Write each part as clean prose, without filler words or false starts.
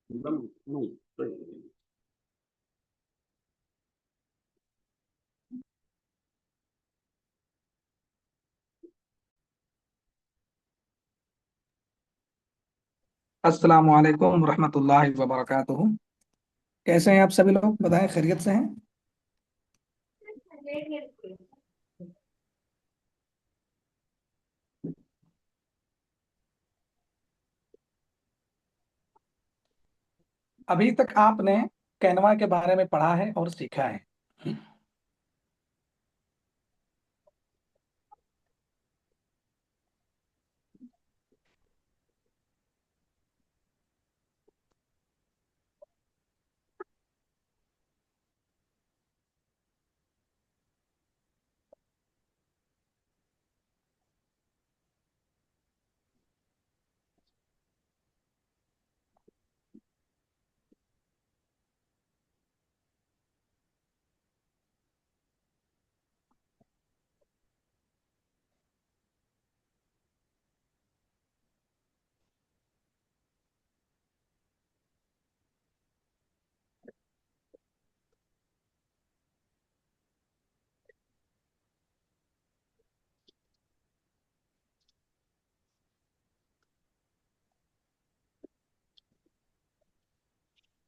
एकदम नहीं तो। अस्सलाम वालेकुम रहमतुल्लाहि व बरकातुहू। कैसे हैं आप सभी लोग, बताएं, खैरियत से हैं? अभी तक आपने कैनवा के बारे में पढ़ा है और सीखा है।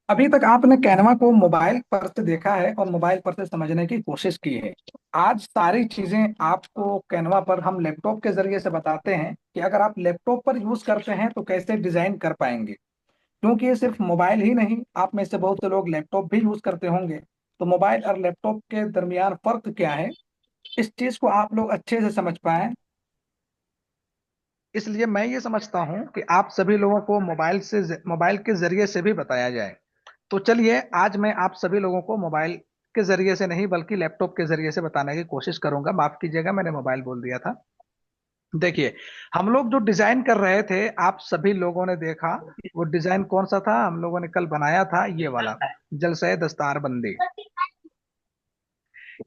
अभी तक आपने कैनवा को मोबाइल पर से देखा है और मोबाइल पर से समझने की कोशिश की है। आज सारी चीजें आपको कैनवा पर हम लैपटॉप के जरिए से बताते हैं कि अगर आप लैपटॉप पर यूज करते हैं तो कैसे डिजाइन कर पाएंगे। क्योंकि ये सिर्फ मोबाइल ही नहीं, आप में से बहुत से लोग लैपटॉप भी यूज करते होंगे। तो मोबाइल और लैपटॉप के दरमियान फर्क क्या है, इस चीज को आप लोग अच्छे से समझ पाए, इसलिए मैं ये समझता हूं कि आप सभी लोगों को मोबाइल के जरिए से भी बताया जाए। तो चलिए, आज मैं आप सभी लोगों को मोबाइल के जरिए से नहीं बल्कि लैपटॉप के जरिए से बताने की कोशिश करूंगा। माफ कीजिएगा, मैंने मोबाइल बोल दिया था। देखिए, हम लोग जो डिजाइन कर रहे थे, आप सभी लोगों ने देखा। वो डिजाइन कौन सा था? हम लोगों ने कल बनाया था ये वाला, जलसे दस्तार बंदी।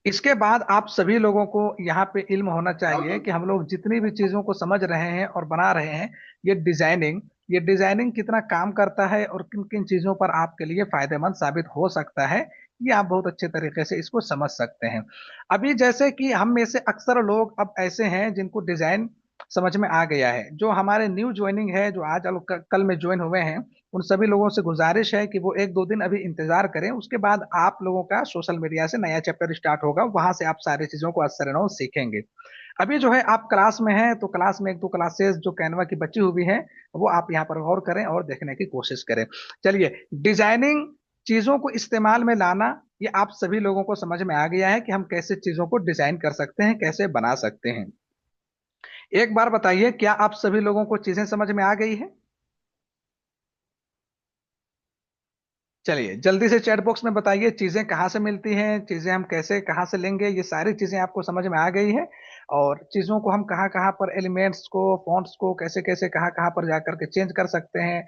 इसके बाद आप सभी लोगों को यहाँ पे इल्म होना चाहिए कि हम लोग जितनी भी चीजों को समझ रहे हैं और बना रहे हैं, ये डिजाइनिंग कितना काम करता है और किन किन चीजों पर आपके लिए फायदेमंद साबित हो सकता है, ये आप बहुत अच्छे तरीके से इसको समझ सकते हैं। अभी जैसे कि हम में से अक्सर लोग अब ऐसे हैं जिनको डिजाइन समझ में आ गया है। जो हमारे न्यू ज्वाइनिंग है, जो आज कल में ज्वाइन हुए हैं, उन सभी लोगों से गुजारिश है कि वो एक दो दिन अभी इंतजार करें। उसके बाद आप लोगों का सोशल मीडिया से नया चैप्टर स्टार्ट होगा, वहां से आप सारी चीजों को असर सीखेंगे। अभी जो है आप क्लास में हैं, तो क्लास में एक दो क्लासेस जो कैनवा की बची हुई है, वो आप यहाँ पर गौर करें और देखने की कोशिश करें। चलिए, डिजाइनिंग चीजों को इस्तेमाल में लाना, ये आप सभी लोगों को समझ में आ गया है कि हम कैसे चीजों को डिजाइन कर सकते हैं, कैसे बना सकते हैं। एक बार बताइए, क्या आप सभी लोगों को चीजें समझ में आ गई है? चलिए, जल्दी से चैट बॉक्स में बताइए, चीजें कहाँ से मिलती हैं, चीजें हम कैसे कहाँ से लेंगे। ये सारी चीजें आपको समझ में आ गई है? और चीजों को हम कहाँ कहाँ पर, एलिमेंट्स को, फॉन्ट्स को कैसे कैसे कहाँ कहाँ पर जाकर के चेंज कर सकते हैं,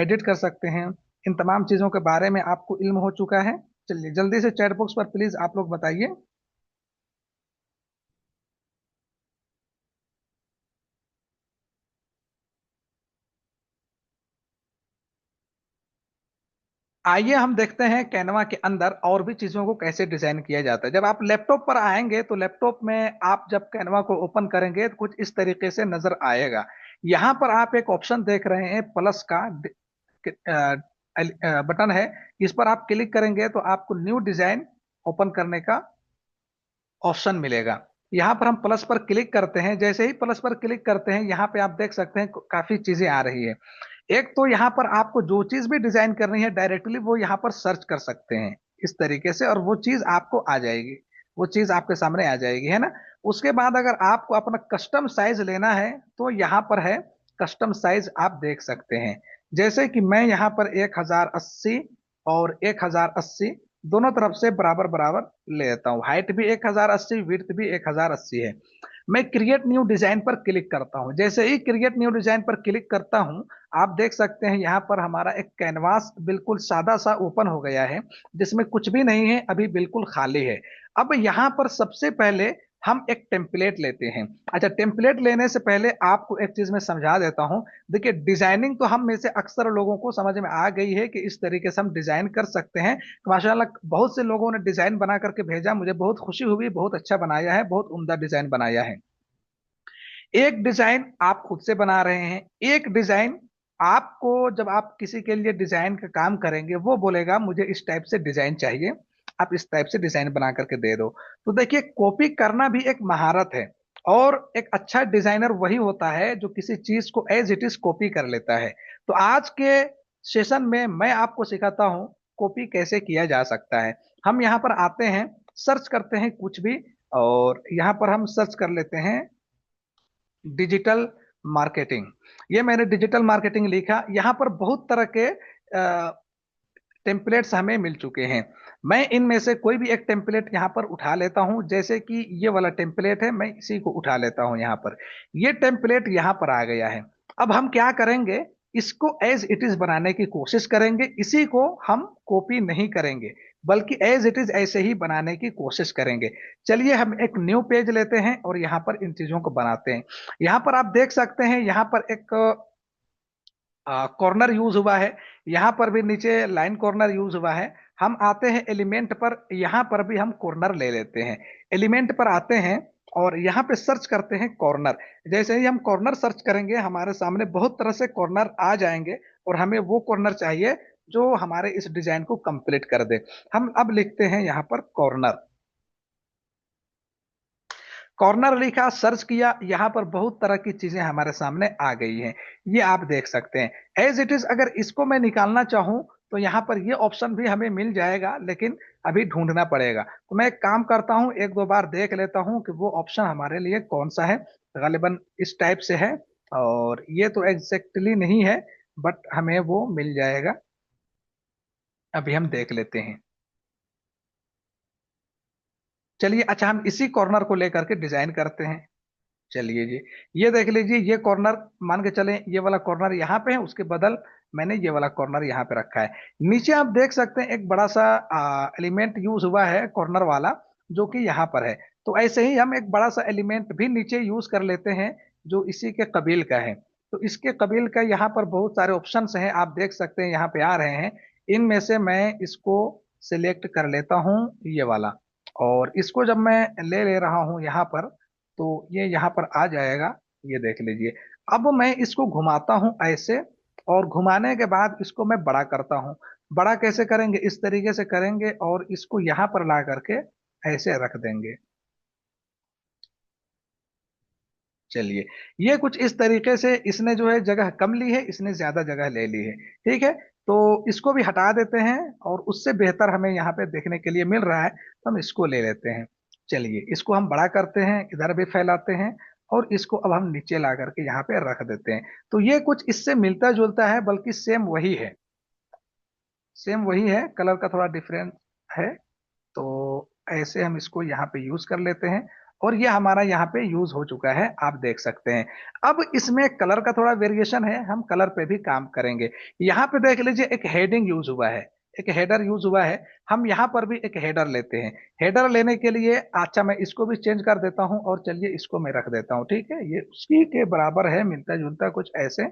एडिट कर सकते हैं, इन तमाम चीजों के बारे में आपको इल्म हो चुका है। चलिए, जल्दी से चैट बॉक्स पर प्लीज आप लोग बताइए। आइए हम देखते हैं कैनवा के अंदर और भी चीजों को कैसे डिजाइन किया जाता है। जब आप लैपटॉप पर आएंगे तो लैपटॉप में आप जब कैनवा को ओपन करेंगे तो कुछ इस तरीके से नजर आएगा। यहाँ पर आप एक ऑप्शन देख रहे हैं, प्लस का बटन है। इस पर आप क्लिक करेंगे तो आपको न्यू डिजाइन ओपन करने का ऑप्शन मिलेगा। यहाँ पर हम प्लस पर क्लिक करते हैं। जैसे ही प्लस पर क्लिक करते हैं, यहाँ पे आप देख सकते हैं काफी चीजें आ रही है। एक तो यहाँ पर आपको जो चीज भी डिजाइन करनी है, डायरेक्टली वो यहाँ पर सर्च कर सकते हैं इस तरीके से, और वो चीज आपको आ जाएगी, वो चीज आपके सामने आ जाएगी, है ना। उसके बाद अगर आपको अपना कस्टम साइज लेना है, तो यहाँ पर है कस्टम साइज, आप देख सकते हैं। जैसे कि मैं यहाँ पर 1080 और 1080 दोनों तरफ से बराबर बराबर ले लेता हूँ। हाइट भी 1080, विड्थ भी 1080 है। मैं क्रिएट न्यू डिजाइन पर क्लिक करता हूँ। जैसे ही क्रिएट न्यू डिजाइन पर क्लिक करता हूँ, आप देख सकते हैं यहाँ पर हमारा एक कैनवास बिल्कुल सादा सा ओपन हो गया है, जिसमें कुछ भी नहीं है, अभी बिल्कुल खाली है। अब यहाँ पर सबसे पहले हम एक टेम्पलेट लेते हैं। अच्छा, टेम्पलेट लेने से पहले आपको एक चीज मैं समझा देता हूं। देखिए, डिजाइनिंग तो हम में से अक्सर लोगों को समझ में आ गई है कि इस तरीके से हम डिजाइन कर सकते हैं। माशाल्लाह बहुत से लोगों ने डिजाइन बना करके भेजा, मुझे बहुत खुशी हुई, बहुत अच्छा बनाया है, बहुत उम्दा डिजाइन बनाया है। एक डिजाइन आप खुद से बना रहे हैं, एक डिजाइन आपको, जब आप किसी के लिए डिजाइन का काम करेंगे वो बोलेगा मुझे इस टाइप से डिजाइन चाहिए, आप इस टाइप से डिजाइन बना करके दे दो। तो देखिए, कॉपी करना भी एक महारत है। और एक अच्छा डिजाइनर वही होता है जो किसी चीज को एज इट इज कॉपी कर लेता है। तो आज के सेशन में मैं आपको सिखाता हूं कॉपी कैसे किया जा सकता है। हम यहाँ पर आते हैं, सर्च करते हैं कुछ भी, और यहाँ पर हम सर्च कर लेते हैं डिजिटल मार्केटिंग। ये मैंने डिजिटल मार्केटिंग लिखा, यहाँ पर बहुत तरह के टेम्पलेट्स हमें मिल चुके हैं। मैं इनमें से कोई भी एक टेम्पलेट यहाँ पर उठा लेता हूँ, जैसे कि ये वाला टेम्पलेट है, मैं इसी को उठा लेता हूँ यहाँ पर। ये टेम्पलेट यहाँ पर आ गया है। अब हम क्या करेंगे, इसको एज इट इज बनाने की कोशिश करेंगे, इसी को हम कॉपी नहीं करेंगे, बल्कि एज इट इज ऐसे ही बनाने की कोशिश करेंगे। चलिए हम एक न्यू पेज लेते हैं और यहाँ पर इन चीजों को बनाते हैं। यहाँ पर आप देख सकते हैं, यहाँ पर एक कॉर्नर यूज हुआ है, यहाँ पर भी नीचे लाइन कॉर्नर यूज हुआ है। हम आते हैं एलिमेंट पर, यहाँ पर भी हम कॉर्नर ले लेते हैं। एलिमेंट पर आते हैं और यहाँ पे सर्च करते हैं कॉर्नर। जैसे ही हम कॉर्नर सर्च करेंगे, हमारे सामने बहुत तरह से कॉर्नर आ जाएंगे, और हमें वो कॉर्नर चाहिए जो हमारे इस डिजाइन को कंप्लीट कर दे। हम अब लिखते हैं यहाँ पर कॉर्नर। कॉर्नर लिखा, सर्च किया, यहाँ पर बहुत तरह की चीजें हमारे सामने आ गई हैं। ये आप देख सकते हैं एज इट इज। अगर इसको मैं निकालना चाहूं तो यहाँ पर ये ऑप्शन भी हमें मिल जाएगा, लेकिन अभी ढूंढना पड़ेगा। तो मैं एक काम करता हूँ, एक दो बार देख लेता हूँ कि वो ऑप्शन हमारे लिए कौन सा है। गालिबन इस टाइप से है, और ये तो एग्जैक्टली नहीं है, बट हमें वो मिल जाएगा। अभी हम देख लेते हैं। चलिए, अच्छा, हम इसी कॉर्नर को लेकर के डिजाइन करते हैं। चलिए जी, ये देख लीजिए, ये कॉर्नर मान के चलें, ये वाला कॉर्नर यहाँ पे है, उसके बदल मैंने ये वाला कॉर्नर यहाँ पे रखा है। नीचे आप देख सकते हैं एक बड़ा सा एलिमेंट यूज हुआ है कॉर्नर वाला, जो कि यहाँ पर है। तो ऐसे ही हम एक बड़ा सा एलिमेंट भी नीचे यूज कर लेते हैं, जो इसी के कबील का है। तो इसके कबील का यहाँ पर बहुत सारे ऑप्शंस हैं, आप देख सकते हैं यहाँ पे आ रहे हैं। इनमें से मैं इसको सिलेक्ट कर लेता हूँ, ये वाला। और इसको जब मैं ले रहा हूँ यहाँ पर, तो ये यहाँ पर आ जाएगा। ये देख लीजिए। अब मैं इसको घुमाता हूं ऐसे, और घुमाने के बाद इसको मैं बड़ा करता हूं। बड़ा कैसे करेंगे, इस तरीके से करेंगे, और इसको यहाँ पर ला करके ऐसे रख देंगे। चलिए, ये कुछ इस तरीके से, इसने जो है जगह कम ली है, इसने ज्यादा जगह ले ली है। ठीक है, तो इसको भी हटा देते हैं, और उससे बेहतर हमें यहाँ पे देखने के लिए मिल रहा है, तो हम इसको ले लेते हैं। चलिए, इसको हम बड़ा करते हैं, इधर भी फैलाते हैं, और इसको अब हम नीचे ला करके यहाँ पे रख देते हैं। तो ये कुछ इससे मिलता जुलता है, बल्कि सेम वही है। सेम वही है, कलर का थोड़ा डिफरेंस है। तो ऐसे हम इसको यहाँ पे यूज कर लेते हैं, और ये हमारा यहाँ पे यूज हो चुका है, आप देख सकते हैं। अब इसमें कलर का थोड़ा वेरिएशन है, हम कलर पे भी काम करेंगे। यहाँ पे देख लीजिए, एक हेडिंग यूज हुआ है, एक हेडर यूज हुआ है। हम यहाँ पर भी एक हेडर लेते हैं। हेडर लेने के लिए, अच्छा, मैं इसको भी चेंज कर देता हूँ, और चलिए इसको मैं रख देता हूँ। ठीक है, ये उसी के बराबर है, मिलता जुलता कुछ ऐसे।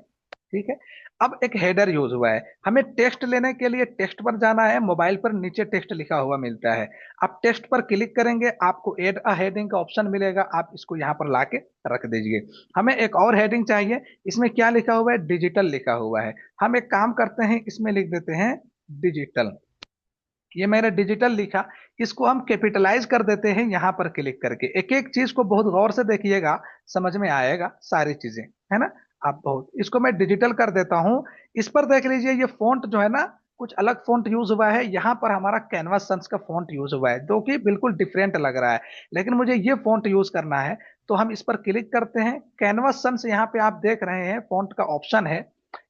ठीक है, अब एक हेडर यूज हुआ है। हमें टेक्स्ट लेने के लिए टेक्स्ट पर जाना है, मोबाइल पर नीचे टेक्स्ट लिखा हुआ मिलता है। आप टेक्स्ट पर क्लिक करेंगे, आपको एड अ हेडिंग का ऑप्शन मिलेगा, आप इसको यहाँ पर लाके रख दीजिए। हमें एक और हेडिंग चाहिए, इसमें क्या लिखा हुआ है, डिजिटल लिखा हुआ है। हम एक काम करते हैं, इसमें लिख देते हैं डिजिटल। ये मैंने डिजिटल लिखा, इसको हम कैपिटलाइज कर देते हैं यहाँ पर क्लिक करके। एक एक चीज को बहुत गौर से देखिएगा, समझ में आएगा सारी चीजें, है ना। आप बहुत, इसको मैं डिजिटल कर देता हूँ। इस पर देख लीजिए, ये फॉन्ट जो है ना, कुछ अलग फॉन्ट यूज हुआ है। यहाँ पर हमारा कैनवास सन्स का फॉन्ट यूज हुआ है, जो कि बिल्कुल डिफरेंट लग रहा है, लेकिन मुझे ये फॉन्ट यूज करना है। तो हम इस पर क्लिक करते हैं, कैनवास सन्स यहाँ पे आप देख रहे हैं फॉन्ट का ऑप्शन है।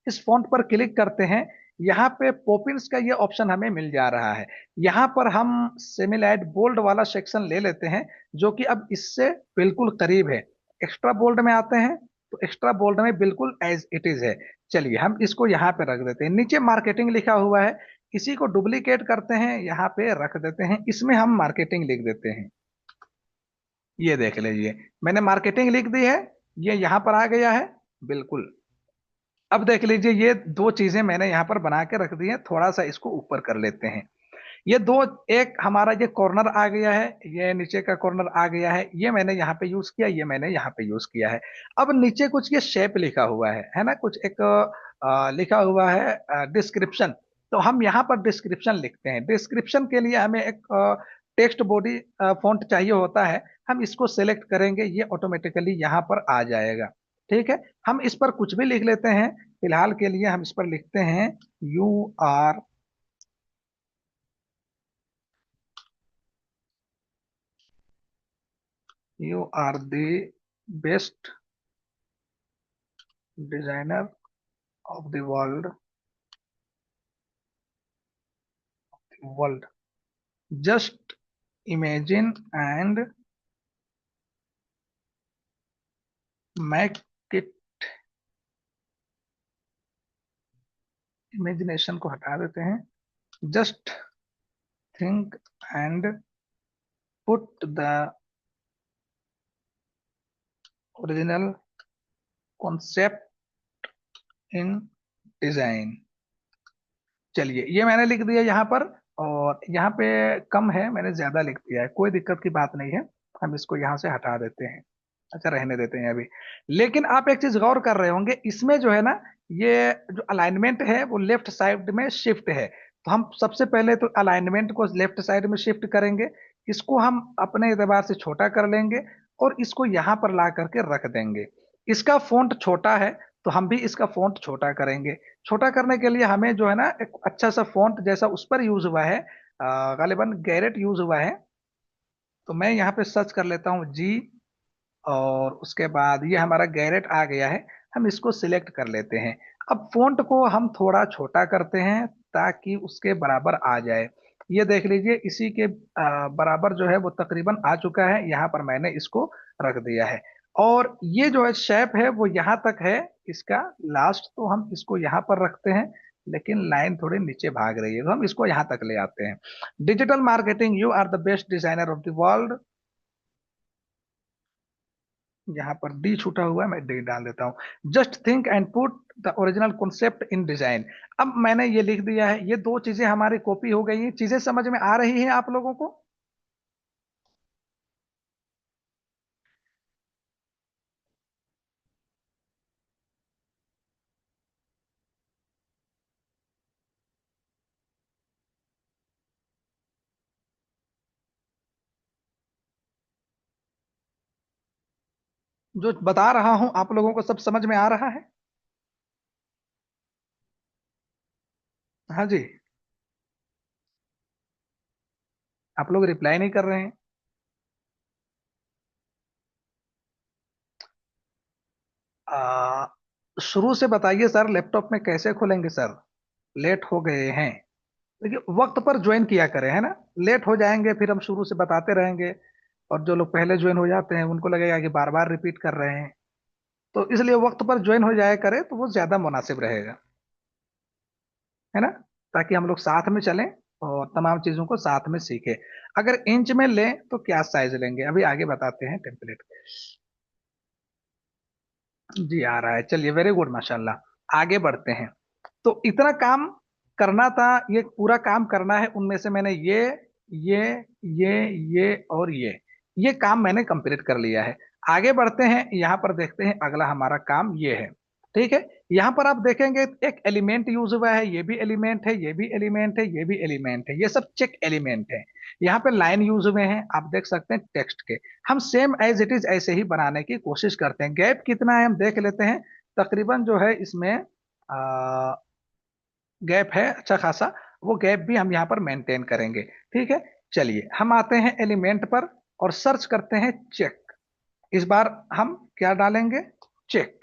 इस फॉन्ट पर क्लिक करते हैं, यहाँ पे पॉपिंस का ये ऑप्शन हमें मिल जा रहा है। यहाँ पर हम सेमिलाइट बोल्ड वाला सेक्शन ले लेते हैं, जो कि अब इससे बिल्कुल करीब है। एक्स्ट्रा बोल्ड में आते हैं, तो एक्स्ट्रा बोल्ड में बिल्कुल एज इट इज है। चलिए, हम इसको यहाँ पे रख देते हैं। नीचे मार्केटिंग लिखा हुआ है, इसी को डुप्लीकेट करते हैं, यहाँ पे रख देते हैं, इसमें हम मार्केटिंग लिख देते हैं। ये देख लीजिए, मैंने मार्केटिंग लिख दी है, ये यहां पर आ गया है। बिल्कुल। अब देख लीजिए, ये दो चीजें मैंने यहां पर बना के रख दी हैं, थोड़ा सा इसको ऊपर कर लेते हैं। ये दो, एक हमारा ये कॉर्नर आ गया है, ये नीचे का कॉर्नर आ गया है, ये मैंने यहाँ पे यूज किया, ये मैंने यहाँ पे यूज किया है। अब नीचे कुछ ये शेप लिखा हुआ है ना, कुछ एक लिखा हुआ है डिस्क्रिप्शन। तो हम यहाँ पर डिस्क्रिप्शन लिखते हैं। डिस्क्रिप्शन के लिए हमें एक टेक्स्ट बॉडी फॉन्ट चाहिए होता है। हम इसको सेलेक्ट करेंगे, ये ऑटोमेटिकली यहाँ पर आ जाएगा। ठीक है, हम इस पर कुछ भी लिख लेते हैं। फिलहाल के लिए हम इस पर लिखते हैं, you are you are the best designer of the world, just imagine and make it. Imagination को हटा देते हैं। Just think and put the original concept in design. चलिए, ये मैंने लिख दिया यहाँ पर। और यहाँ पे कम है, मैंने ज्यादा लिख दिया है, कोई दिक्कत की बात नहीं है। हम इसको यहाँ से हटा देते हैं। अच्छा, रहने देते हैं अभी। लेकिन आप एक चीज गौर कर रहे होंगे, इसमें जो है ना, ये जो अलाइनमेंट है वो लेफ्ट साइड में शिफ्ट है। तो हम सबसे पहले तो अलाइनमेंट को लेफ्ट साइड में शिफ्ट करेंगे। इसको हम अपने एतबार से छोटा कर लेंगे और इसको यहाँ पर ला करके रख देंगे। इसका फॉन्ट छोटा है, तो हम भी इसका फॉन्ट छोटा करेंगे। छोटा करने के लिए हमें जो है ना, एक अच्छा सा फॉन्ट जैसा उस पर यूज हुआ है, गालिबन गैरेट यूज हुआ है। तो मैं यहाँ पे सर्च कर लेता हूँ जी, और उसके बाद ये हमारा गैरेट आ गया है। हम इसको सिलेक्ट कर लेते हैं। अब फॉन्ट को हम थोड़ा छोटा करते हैं ताकि उसके बराबर आ जाए। ये देख लीजिए, इसी के बराबर जो है वो तकरीबन आ चुका है। यहाँ पर मैंने इसको रख दिया है। और ये जो है शेप है वो यहाँ तक है इसका लास्ट, तो हम इसको यहाँ पर रखते हैं। लेकिन लाइन थोड़ी नीचे भाग रही है, तो हम इसको यहाँ तक ले आते हैं। Digital marketing, you are the best designer of the world. यहाँ पर डी छूटा हुआ है, मैं डी डाल देता हूँ। Just think and put the original concept in design. अब मैंने ये लिख दिया है, ये दो चीजें हमारी कॉपी हो गई हैं। चीजें समझ में आ रही हैं आप लोगों को? जो बता रहा हूं आप लोगों को सब समझ में आ रहा है? हाँ जी। आप लोग रिप्लाई नहीं कर रहे हैं। आ, शुरू से बताइए सर, लैपटॉप में कैसे खोलेंगे सर? लेट हो गए हैं। देखिए, वक्त पर ज्वाइन किया करें, है ना। लेट हो जाएंगे फिर हम शुरू से बताते रहेंगे, और जो लोग पहले ज्वाइन हो जाते हैं उनको लगेगा कि बार बार रिपीट कर रहे हैं। तो इसलिए वक्त पर ज्वाइन हो जाया करे तो वो ज्यादा मुनासिब रहेगा, है ना। ताकि हम लोग साथ में चलें और तमाम चीजों को साथ में सीखें। अगर इंच में लें तो क्या साइज लेंगे, अभी आगे बताते हैं टेम्पलेट। जी आ रहा है, चलिए, वेरी गुड, माशाल्लाह। आगे बढ़ते हैं। तो इतना काम करना था, ये पूरा काम करना है। उनमें से मैंने ये ये ये और ये काम मैंने कंप्लीट कर लिया है। आगे बढ़ते हैं, यहाँ पर देखते हैं अगला हमारा काम ये है। ठीक है, यहाँ पर आप देखेंगे एक एलिमेंट यूज हुआ है, ये भी एलिमेंट है, ये भी एलिमेंट है, ये भी एलिमेंट है, ये सब चेक एलिमेंट है। यहाँ पे लाइन यूज हुए हैं, आप देख सकते हैं टेक्स्ट के। हम सेम एज इट इज ऐसे ही बनाने की कोशिश करते हैं। गैप कितना है हम देख लेते हैं। तकरीबन जो है इसमें गैप है अच्छा खासा। वो गैप भी हम यहाँ पर मेंटेन करेंगे। ठीक है, चलिए हम आते हैं एलिमेंट पर और सर्च करते हैं चेक। इस बार हम क्या डालेंगे? चेक।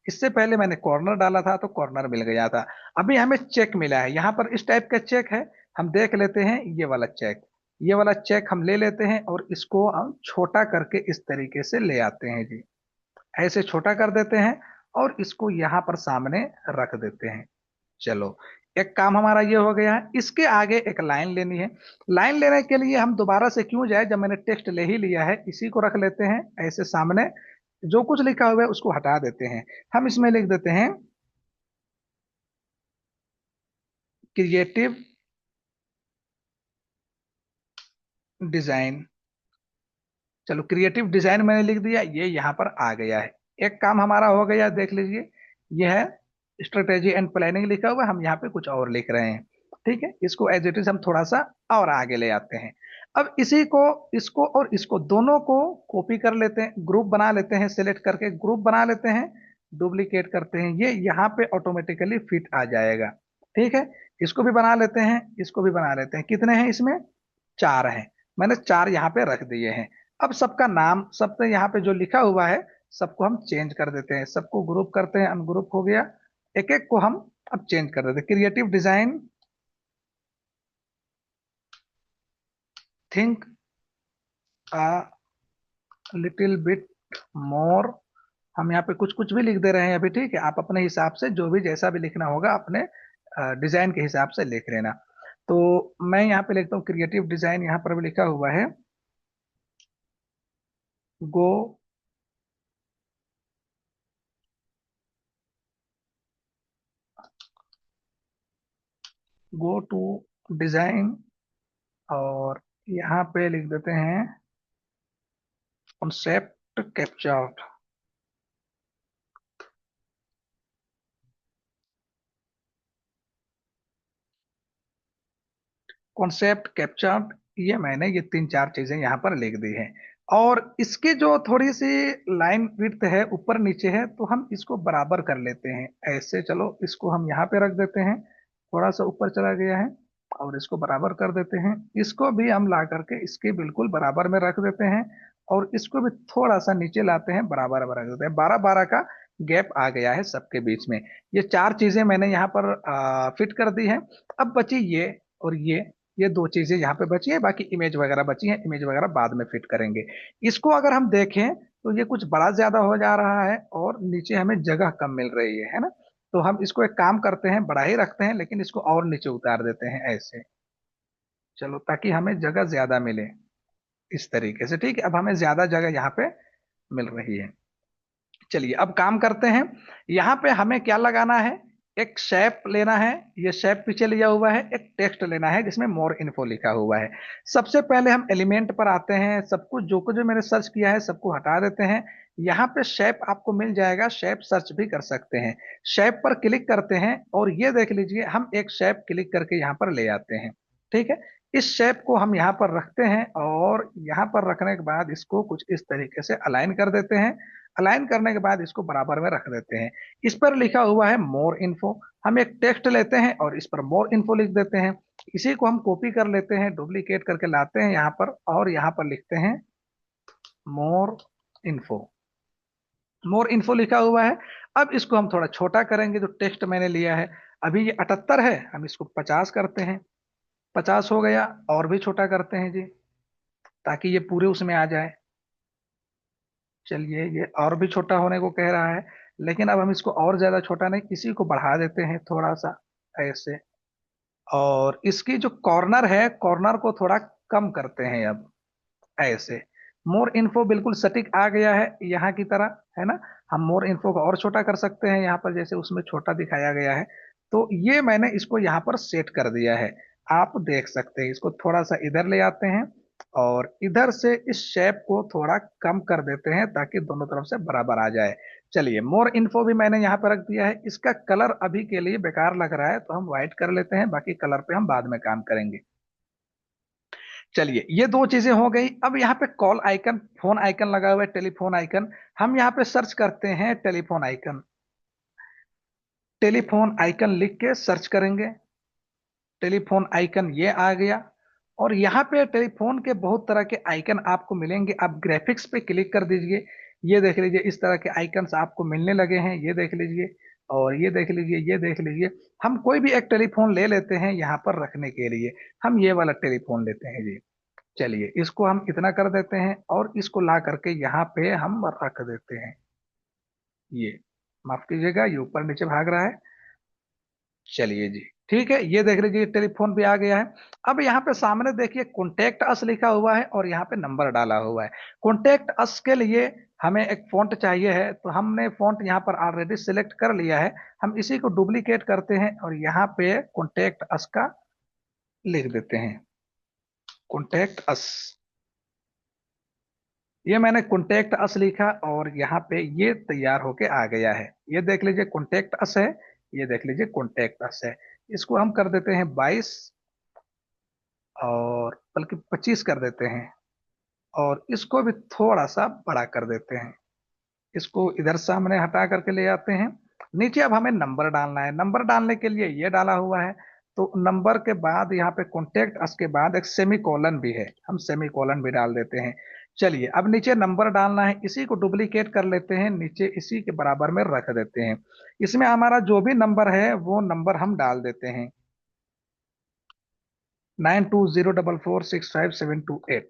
इससे पहले मैंने कॉर्नर डाला था तो कॉर्नर मिल गया था। अभी हमें चेक मिला है, यहाँ पर इस टाइप का चेक है। हम देख लेते हैं ये वाला चेक। ये वाला चेक हम ले लेते हैं और इसको हम छोटा करके इस तरीके से ले आते हैं जी। ऐसे छोटा कर देते हैं और इसको यहाँ पर सामने रख देते हैं। चलो, एक काम हमारा ये हो गया है। इसके आगे एक लाइन लेनी है। लाइन लेने के लिए हम दोबारा से क्यों जाए, जब मैंने टेक्स्ट ले ही लिया है, इसी को रख लेते हैं ऐसे सामने। जो कुछ लिखा हुआ है उसको हटा देते हैं। हम इसमें लिख देते हैं क्रिएटिव डिजाइन। चलो, क्रिएटिव डिजाइन मैंने लिख दिया, ये यहाँ पर आ गया है। एक काम हमारा हो गया, देख लीजिए। ये है स्ट्रेटेजी एंड प्लानिंग लिखा हुआ है, हम यहाँ पे कुछ और लिख रहे हैं। ठीक है, इसको एज इट इज हम थोड़ा सा और आगे ले आते हैं। अब इसी को, इसको और इसको दोनों को कॉपी कर लेते हैं, ग्रुप बना लेते हैं, सिलेक्ट करके ग्रुप बना लेते हैं, डुप्लीकेट करते हैं, ये यहाँ पे ऑटोमेटिकली फिट आ जाएगा। ठीक है, इसको भी बना लेते हैं, इसको भी बना लेते हैं। कितने हैं इसमें? चार हैं। मैंने चार यहाँ पे रख दिए हैं। अब सबका नाम, सबसे यहाँ पे जो लिखा हुआ है, सबको हम चेंज कर देते हैं। सबको ग्रुप करते हैं, अनग्रुप हो गया। एक एक को हम अब चेंज कर देते हैं। Creative design, think a little bit more. हम यहाँ पे कुछ कुछ भी लिख दे रहे हैं अभी। ठीक है, आप अपने हिसाब से जो भी जैसा भी लिखना होगा अपने डिजाइन के हिसाब से लिख लेना। तो मैं यहाँ पे लिखता हूँ क्रिएटिव डिजाइन, यहाँ पर भी लिखा हुआ है गो गो टू डिजाइन। और यहाँ पे लिख देते हैं कॉन्सेप्ट कैप्चर। कॉन्सेप्ट कैप्चर, ये मैंने ये तीन चार चीजें यहाँ पर लिख दी हैं। और इसके जो थोड़ी सी लाइन विड्थ है, ऊपर नीचे है, तो हम इसको बराबर कर लेते हैं ऐसे। चलो, इसको हम यहाँ पे रख देते हैं, थोड़ा सा ऊपर चला गया है, और इसको बराबर कर देते हैं। इसको भी हम ला करके इसके बिल्कुल बराबर में रख देते हैं, और इसको भी थोड़ा सा नीचे लाते हैं, बराबर में रख देते हैं। 12-12 का गैप आ गया है सबके बीच में। ये चार चीजें मैंने यहाँ पर फिट कर दी है। अब बची ये और ये दो चीजें यहाँ पे बची है, बाकी इमेज वगैरह बची है, इमेज वगैरह बाद में फिट करेंगे। इसको अगर हम देखें तो ये कुछ बड़ा ज्यादा हो जा रहा है, और नीचे हमें जगह कम मिल रही है ना। तो हम इसको एक काम करते हैं, बड़ा ही रखते हैं, लेकिन इसको और नीचे उतार देते हैं ऐसे। चलो, ताकि हमें जगह ज्यादा मिले इस तरीके से। ठीक है, अब हमें ज्यादा जगह यहाँ पे मिल रही है। चलिए, अब काम करते हैं। यहाँ पे हमें क्या लगाना है? एक शेप लेना है, ये शेप पीछे लिया हुआ है। एक टेक्स्ट लेना है जिसमें मोर इन्फो लिखा हुआ है। सबसे पहले हम एलिमेंट पर आते हैं, सब कुछ जो कुछ जो मैंने सर्च किया है सबको हटा देते हैं। यहाँ पे शेप आपको मिल जाएगा, शेप सर्च भी कर सकते हैं। शेप पर क्लिक करते हैं, और ये देख लीजिए, हम एक शेप क्लिक करके यहाँ पर ले आते हैं। ठीक है, इस शेप को हम यहाँ पर रखते हैं, और यहाँ पर रखने के बाद इसको कुछ इस तरीके से अलाइन कर देते हैं। अलाइन करने के बाद इसको बराबर में रख देते हैं। इस पर लिखा हुआ है मोर इन्फो। हम एक टेक्स्ट लेते हैं और इस पर मोर इन्फो लिख देते हैं। इसी को हम कॉपी कर लेते हैं, डुप्लीकेट करके लाते हैं यहाँ पर, और यहाँ पर लिखते हैं मोर इन्फो। मोर इन्फो लिखा हुआ है। अब इसको हम थोड़ा छोटा करेंगे, जो टेक्स्ट मैंने लिया है। अभी ये 78 है, हम इसको 50 करते हैं। 50 हो गया, और भी छोटा करते हैं जी, ताकि ये पूरे उसमें आ जाए। चलिए, ये और भी छोटा होने को कह रहा है, लेकिन अब हम इसको और ज्यादा छोटा नहीं, इसी को बढ़ा देते हैं थोड़ा सा ऐसे। और इसकी जो कॉर्नर है, कॉर्नर को थोड़ा कम करते हैं अब ऐसे। मोर इन्फो बिल्कुल सटीक आ गया है यहाँ की तरह, है ना। हम मोर इन्फो को और छोटा कर सकते हैं, यहाँ पर जैसे उसमें छोटा दिखाया गया है। तो ये मैंने इसको यहाँ पर सेट कर दिया है। आप देख सकते हैं, इसको थोड़ा सा इधर ले आते हैं, और इधर से इस शेप को थोड़ा कम कर देते हैं, ताकि दोनों तरफ से बराबर आ जाए। चलिए, मोर इन्फो भी मैंने यहाँ पर रख दिया है। इसका कलर अभी के लिए बेकार लग रहा है, तो हम व्हाइट कर लेते हैं, बाकी कलर पे हम बाद में काम करेंगे। चलिए, ये दो चीजें हो गई। अब यहाँ पे कॉल आइकन, फोन आइकन लगा हुआ है, टेलीफोन आइकन। हम यहाँ पे सर्च करते हैं टेलीफोन आइकन। टेलीफोन आइकन लिख के सर्च करेंगे। टेलीफोन आइकन ये आ गया। और यहाँ पे टेलीफोन के बहुत तरह के आइकन आपको मिलेंगे, आप ग्राफिक्स पे क्लिक कर दीजिए। ये देख लीजिए, इस तरह के आइकन्स आपको मिलने लगे हैं, ये देख लीजिए। और ये देख लीजिए, ये देख लीजिए। हम कोई भी एक टेलीफोन ले लेते हैं यहाँ पर रखने के लिए। हम ये वाला टेलीफोन लेते हैं जी। चलिए, इसको हम इतना कर देते हैं, और इसको ला करके यहाँ पे हम रख देते हैं। ये, माफ कीजिएगा, ये ऊपर नीचे भाग रहा है। चलिए जी, ठीक है, ये देख लीजिए टेलीफोन भी आ गया है। अब यहाँ पे सामने देखिए कॉन्टेक्ट अस लिखा हुआ है और यहाँ पे नंबर डाला हुआ है। कॉन्टेक्ट अस के लिए हमें एक फॉन्ट चाहिए है, तो हमने फॉन्ट यहाँ पर ऑलरेडी सिलेक्ट कर लिया है। हम इसी को डुप्लीकेट करते हैं और यहाँ पे कॉन्टेक्ट अस का लिख देते हैं, कॉन्टेक्ट अस। ये मैंने कॉन्टेक्ट अस लिखा और यहाँ पे ये तैयार होके आ गया है। ये देख लीजिए कॉन्टेक्ट अस है, ये देख लीजिए कॉन्टेक्ट अस है। इसको हम कर देते हैं 22 और बल्कि 25 कर देते हैं, और इसको भी थोड़ा सा बड़ा कर देते हैं। इसको इधर सामने हटा करके ले आते हैं। नीचे अब हमें नंबर डालना है। नंबर डालने के लिए ये डाला हुआ है, तो नंबर के बाद यहाँ पे कॉन्टेक्ट अस के बाद एक सेमी कॉलन भी है, हम सेमी कॉलन भी डाल देते हैं। चलिए अब नीचे नंबर डालना है, इसी को डुप्लीकेट कर लेते हैं, नीचे इसी के बराबर में रख देते हैं। इसमें हमारा जो भी नंबर है वो नंबर हम डाल देते हैं, 9204465728।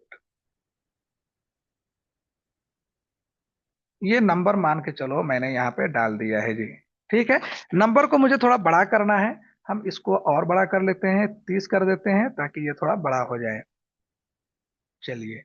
ये नंबर मान के चलो मैंने यहाँ पे डाल दिया है जी। ठीक है, नंबर को मुझे थोड़ा बड़ा करना है, हम इसको और बड़ा कर लेते हैं, 30 कर देते हैं ताकि ये थोड़ा बड़ा हो जाए। चलिए,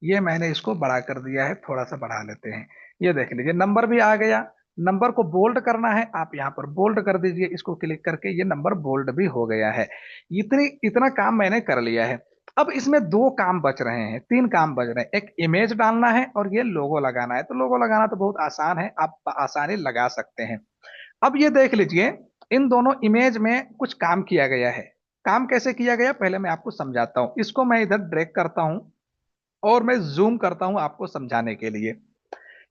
ये मैंने इसको बड़ा कर दिया है, थोड़ा सा बढ़ा लेते हैं। ये देख लीजिए नंबर भी आ गया। नंबर को बोल्ड करना है, आप यहाँ पर बोल्ड कर दीजिए, इसको क्लिक करके ये नंबर बोल्ड भी हो गया है। इतनी इतना काम मैंने कर लिया है। अब इसमें दो काम बच रहे हैं, तीन काम बच रहे हैं। एक इमेज डालना है और ये लोगो लगाना है। तो लोगो लगाना तो बहुत आसान है, आप आसानी लगा सकते हैं। अब ये देख लीजिए, इन दोनों इमेज में कुछ काम किया गया है। काम कैसे किया गया पहले मैं आपको समझाता हूं। इसको मैं इधर ड्रैग करता हूं और मैं जूम करता हूं आपको समझाने के लिए।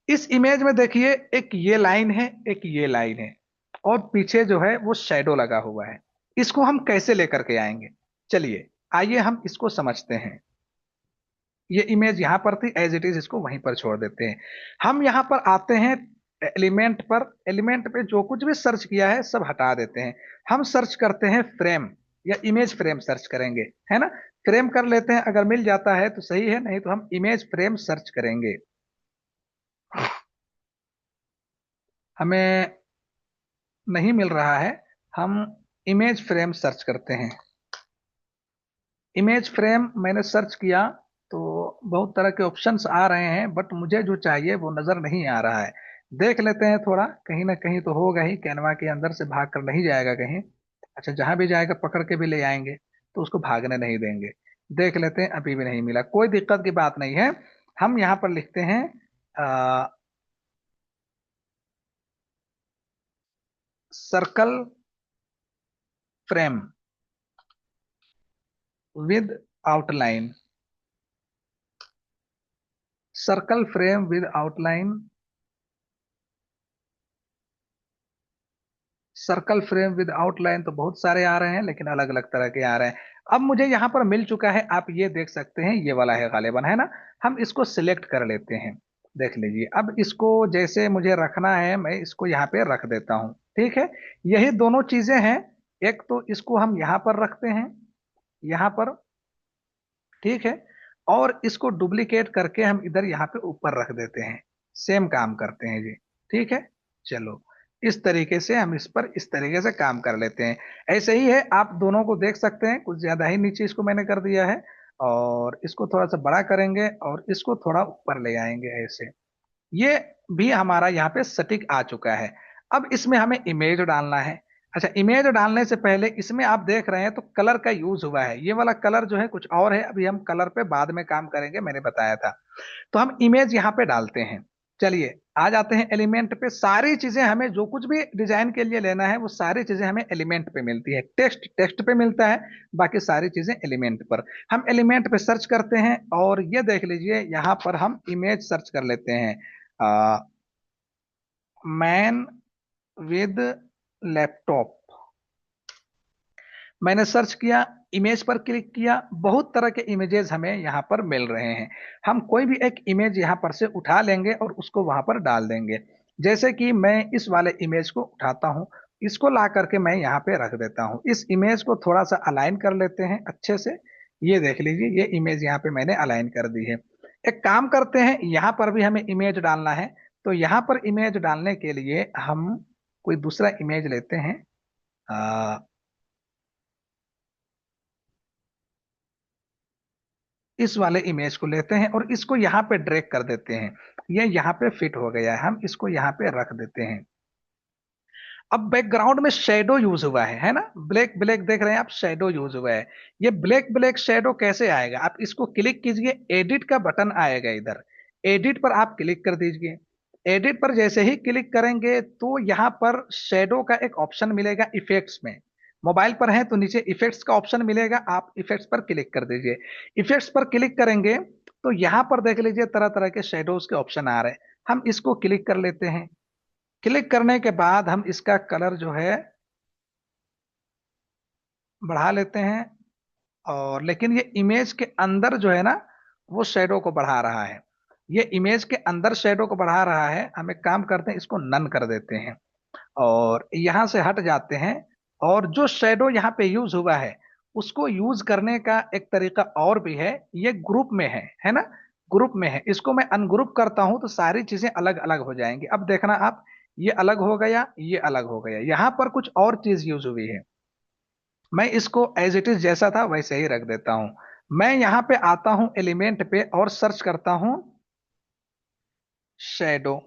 इस इमेज में देखिए, एक ये लाइन है, एक ये लाइन है, और पीछे जो है वो शैडो लगा हुआ है। इसको हम कैसे लेकर के आएंगे, चलिए आइए हम इसको समझते हैं। ये इमेज यहां पर थी, एज इट इज इसको वहीं पर छोड़ देते हैं। हम यहां पर आते हैं एलिमेंट पर। एलिमेंट पे जो कुछ भी सर्च किया है सब हटा देते हैं। हम सर्च करते हैं फ्रेम, या इमेज फ्रेम सर्च करेंगे, है ना। फ्रेम कर लेते हैं, अगर मिल जाता है तो सही है, नहीं तो हम इमेज फ्रेम सर्च करेंगे। हमें नहीं मिल रहा है, हम इमेज फ्रेम सर्च करते हैं। इमेज फ्रेम मैंने सर्च किया तो बहुत तरह के ऑप्शंस आ रहे हैं, बट मुझे जो चाहिए वो नजर नहीं आ रहा है। देख लेते हैं थोड़ा, कहीं ना कहीं तो होगा ही, कैनवा के अंदर से भाग कर नहीं जाएगा कहीं। अच्छा, जहां भी जाएगा पकड़ के भी ले आएंगे, तो उसको भागने नहीं देंगे। देख लेते हैं, अभी भी नहीं मिला, कोई दिक्कत की बात नहीं है। हम यहाँ पर लिखते हैं circle frame with outline, circle frame with outline, circle frame with outline. तो बहुत सारे आ रहे हैं, लेकिन अलग अलग तरह के आ रहे हैं। अब मुझे यहाँ पर मिल चुका है, आप ये देख सकते हैं, ये वाला है गालिबन, है ना। हम इसको सिलेक्ट कर लेते हैं। देख लीजिए, अब इसको जैसे मुझे रखना है मैं इसको यहाँ पे रख देता हूँ। ठीक है, यही दोनों चीजें हैं। एक तो इसको हम यहाँ पर रखते हैं, यहाँ पर, ठीक है, और इसको डुप्लीकेट करके हम इधर यहाँ पे ऊपर रख देते हैं। सेम काम करते हैं जी। ठीक है, चलो, इस तरीके से हम इस पर इस तरीके से काम कर लेते हैं। ऐसे ही है, आप दोनों को देख सकते हैं, कुछ ज्यादा ही नीचे इसको मैंने कर दिया है, और इसको थोड़ा सा बड़ा करेंगे और इसको थोड़ा ऊपर ले आएंगे ऐसे। ये भी हमारा यहाँ पे सटीक आ चुका है। अब इसमें हमें इमेज डालना है। अच्छा, इमेज डालने से पहले इसमें आप देख रहे हैं तो कलर का यूज हुआ है। ये वाला कलर जो है कुछ और है, अभी हम कलर पे बाद में काम करेंगे, मैंने बताया था। तो हम इमेज यहाँ पे डालते हैं। चलिए, आ जाते हैं एलिमेंट पे। सारी चीजें हमें जो कुछ भी डिजाइन के लिए लेना है वो सारी चीजें हमें एलिमेंट पे मिलती है। टेक्स्ट टेक्स्ट पे मिलता है, बाकी सारी चीजें एलिमेंट पर। हम एलिमेंट पे सर्च करते हैं और ये देख लीजिए, यहाँ पर हम इमेज सर्च कर लेते हैं, मैन विद लैपटॉप। मैंने सर्च किया, इमेज पर क्लिक किया, बहुत तरह के इमेजेस हमें यहाँ पर मिल रहे हैं। हम कोई भी एक इमेज यहाँ पर से उठा लेंगे और उसको वहां पर डाल देंगे। जैसे कि मैं इस वाले इमेज को उठाता हूँ, इसको ला करके मैं यहाँ पे रख देता हूँ। इस इमेज को थोड़ा सा अलाइन कर लेते हैं अच्छे से। ये देख लीजिए, ये इमेज यहाँ पे मैंने अलाइन कर दी है। एक काम करते हैं, यहाँ पर भी हमें इमेज डालना है। तो यहाँ पर इमेज डालने के लिए हम कोई दूसरा इमेज लेते हैं। इस वाले इमेज को लेते हैं और इसको यहाँ पे ड्रैग कर देते हैं। ये यहाँ पे फिट हो गया है, हम इसको यहाँ पे रख देते हैं। अब बैकग्राउंड में शेडो यूज हुआ है ना, ब्लैक ब्लैक देख रहे हैं आप, शेडो यूज हुआ है। ये ब्लैक ब्लैक शेडो कैसे आएगा, आप इसको क्लिक कीजिए, एडिट का बटन आएगा इधर, एडिट पर आप क्लिक कर दीजिए। एडिट पर जैसे ही क्लिक करेंगे तो यहाँ पर शेडो का एक ऑप्शन मिलेगा इफेक्ट्स में। मोबाइल पर है तो नीचे इफेक्ट्स का ऑप्शन मिलेगा, आप इफेक्ट्स पर क्लिक कर दीजिए। इफेक्ट्स पर क्लिक करेंगे तो यहाँ पर देख लीजिए तरह तरह के शेडोज के ऑप्शन आ रहे हैं, हम इसको क्लिक कर लेते हैं। क्लिक करने के बाद हम इसका कलर जो है बढ़ा लेते हैं, और लेकिन ये इमेज के अंदर जो है ना वो शेडो को बढ़ा रहा है, ये इमेज के अंदर शेडो को बढ़ा रहा है। हम एक काम करते हैं, इसको नन कर देते हैं और यहां से हट जाते हैं। और जो शेडो यहाँ पे यूज हुआ है उसको यूज करने का एक तरीका और भी है, ये ग्रुप में है ना, ग्रुप में है। इसको मैं अनग्रुप करता हूं तो सारी चीजें अलग अलग हो जाएंगी। अब देखना आप, ये अलग हो गया, ये अलग हो गया, यहाँ पर कुछ और चीज यूज हुई है। मैं इसको एज इट इज जैसा था वैसे ही रख देता हूं। मैं यहां पे आता हूं एलिमेंट पे और सर्च करता हूं शेडो।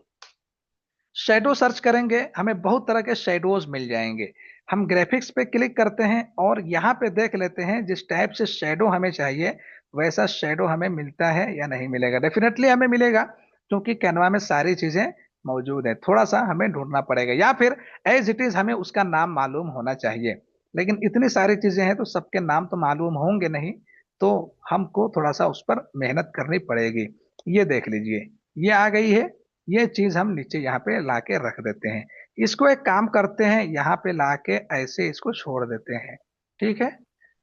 शेडो सर्च करेंगे हमें बहुत तरह के शेडोज मिल जाएंगे। हम ग्राफिक्स पे क्लिक करते हैं और यहाँ पे देख लेते हैं जिस टाइप से शेडो हमें चाहिए वैसा शेडो हमें मिलता है या नहीं मिलेगा। डेफिनेटली हमें मिलेगा क्योंकि कैनवा में सारी चीजें मौजूद है, थोड़ा सा हमें ढूंढना पड़ेगा या फिर एज इट इज हमें उसका नाम मालूम होना चाहिए। लेकिन इतनी सारी चीजें हैं तो सबके नाम तो मालूम होंगे नहीं, तो हमको थोड़ा सा उस पर मेहनत करनी पड़ेगी। ये देख लीजिए, ये आ गई है। ये चीज हम नीचे यहाँ पे लाके रख देते हैं। इसको एक काम करते हैं, यहाँ पे लाके ऐसे इसको छोड़ देते हैं। ठीक है,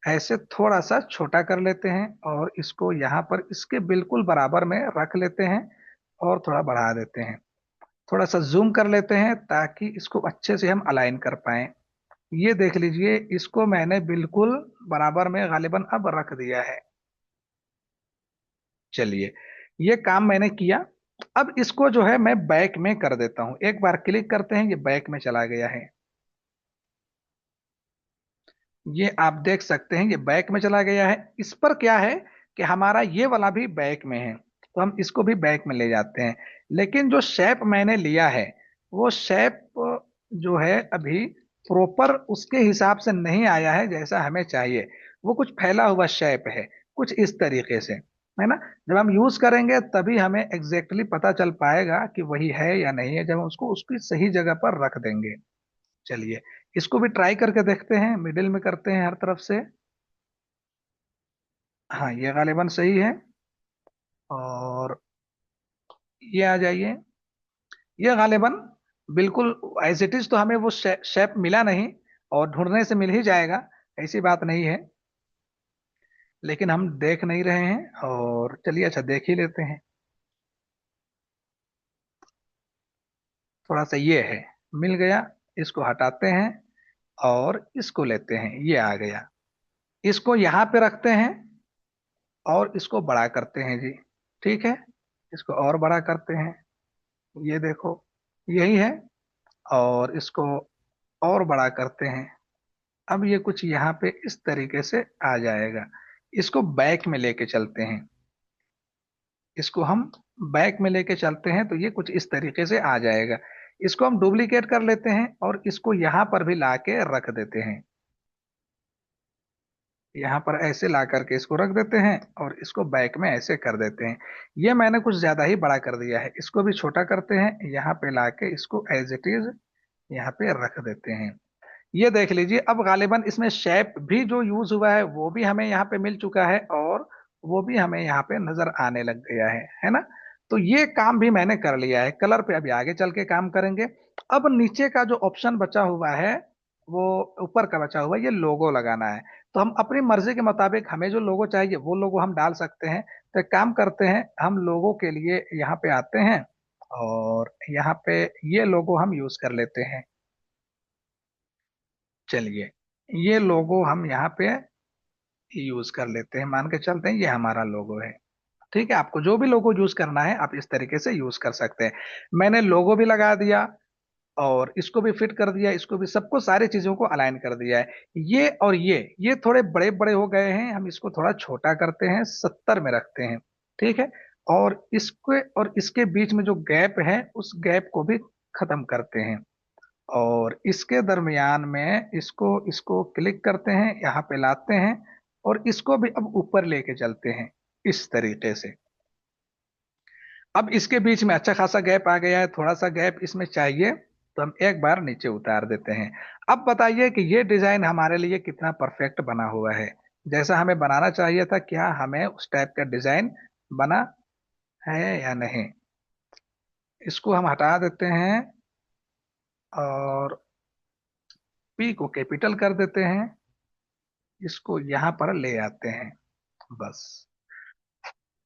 ऐसे थोड़ा सा छोटा कर लेते हैं और इसको यहाँ पर इसके बिल्कुल बराबर में रख लेते हैं और थोड़ा बढ़ा देते हैं। थोड़ा सा जूम कर लेते हैं ताकि इसको अच्छे से हम अलाइन कर पाए। ये देख लीजिए, इसको मैंने बिल्कुल बराबर में गालिबन अब रख दिया है। चलिए, ये काम मैंने किया। अब इसको जो है मैं बैक में कर देता हूं, एक बार क्लिक करते हैं, ये बैक में चला गया है। ये आप देख सकते हैं, ये बैक में चला गया है। इस पर क्या है कि हमारा ये वाला भी बैक में है, तो हम इसको भी बैक में ले जाते हैं। लेकिन जो शेप मैंने लिया है वो शेप जो है अभी प्रॉपर उसके हिसाब से नहीं आया है जैसा हमें चाहिए। वो कुछ फैला हुआ शेप है, कुछ इस तरीके से, है ना। जब हम यूज करेंगे तभी हमें एग्जैक्टली पता चल पाएगा कि वही है या नहीं है, जब हम उसको उसकी सही जगह पर रख देंगे। चलिए, इसको भी ट्राई करके देखते हैं, मिडिल में करते हैं हर तरफ से। हाँ, ये गालिबन सही है। और ये आ जाइए, ये गालिबन बिल्कुल एज इट इज तो हमें वो शेप मिला नहीं, और ढूंढने से मिल ही जाएगा, ऐसी बात नहीं है। लेकिन हम देख नहीं रहे हैं, और चलिए अच्छा देख ही लेते हैं। थोड़ा सा ये है, मिल गया। इसको हटाते हैं और इसको लेते हैं, ये आ गया। इसको यहाँ पे रखते हैं और इसको बड़ा करते हैं जी। ठीक है, इसको और बड़ा करते हैं, ये देखो यही है। और इसको और बड़ा करते हैं। अब ये कुछ यहाँ पे इस तरीके से आ जाएगा। इसको बैक में लेके चलते हैं, इसको हम बैक में लेके चलते हैं तो ये कुछ इस तरीके से आ जाएगा। इसको हम डुप्लीकेट कर लेते हैं और इसको यहाँ पर भी लाके रख देते हैं। यहाँ पर ऐसे ला करके इसको रख देते हैं और इसको बैक में ऐसे कर देते हैं। ये मैंने कुछ ज्यादा ही बड़ा कर दिया है, इसको भी छोटा करते हैं, यहाँ पे लाके इसको एज इट इज यहाँ पे रख देते हैं। ये देख लीजिए, अब गालिबन इसमें शेप भी जो यूज हुआ है वो भी हमें यहाँ पे मिल चुका है, और वो भी हमें यहाँ पे नजर आने लग गया है ना। तो ये काम भी मैंने कर लिया है। कलर पे अभी आगे चल के काम करेंगे। अब नीचे का जो ऑप्शन बचा हुआ है, वो ऊपर का बचा हुआ है, ये लोगो लगाना है। तो हम अपनी मर्जी के मुताबिक हमें जो लोगो चाहिए वो लोगो हम डाल सकते हैं। तो एक काम करते हैं, हम लोगो के लिए यहाँ पे आते हैं और यहाँ पे ये लोगो हम यूज कर लेते हैं। चलिए, ये लोगो हम यहाँ पे यूज कर लेते हैं, मान के चलते हैं ये हमारा लोगो है। ठीक है, आपको जो भी लोगो यूज करना है आप इस तरीके से यूज कर सकते हैं। मैंने लोगो भी लगा दिया और इसको भी फिट कर दिया, इसको भी, सबको सारी चीजों को अलाइन कर दिया है। ये और ये थोड़े बड़े बड़े हो गए हैं, हम इसको थोड़ा छोटा करते हैं, 70 में रखते हैं। ठीक है। और इसके और इसके बीच में जो गैप है उस गैप को भी खत्म करते हैं। और इसके दरमियान में इसको इसको क्लिक करते हैं, यहाँ पे लाते हैं, और इसको भी अब ऊपर लेके चलते हैं इस तरीके से। अब इसके बीच में अच्छा खासा गैप आ गया है, थोड़ा सा गैप इसमें चाहिए, तो हम एक बार नीचे उतार देते हैं। अब बताइए कि ये डिजाइन हमारे लिए कितना परफेक्ट बना हुआ है, जैसा हमें बनाना चाहिए था, क्या हमें उस टाइप का डिजाइन बना है या नहीं। इसको हम हटा देते हैं और पी को कैपिटल कर देते हैं, इसको यहां पर ले आते हैं। बस,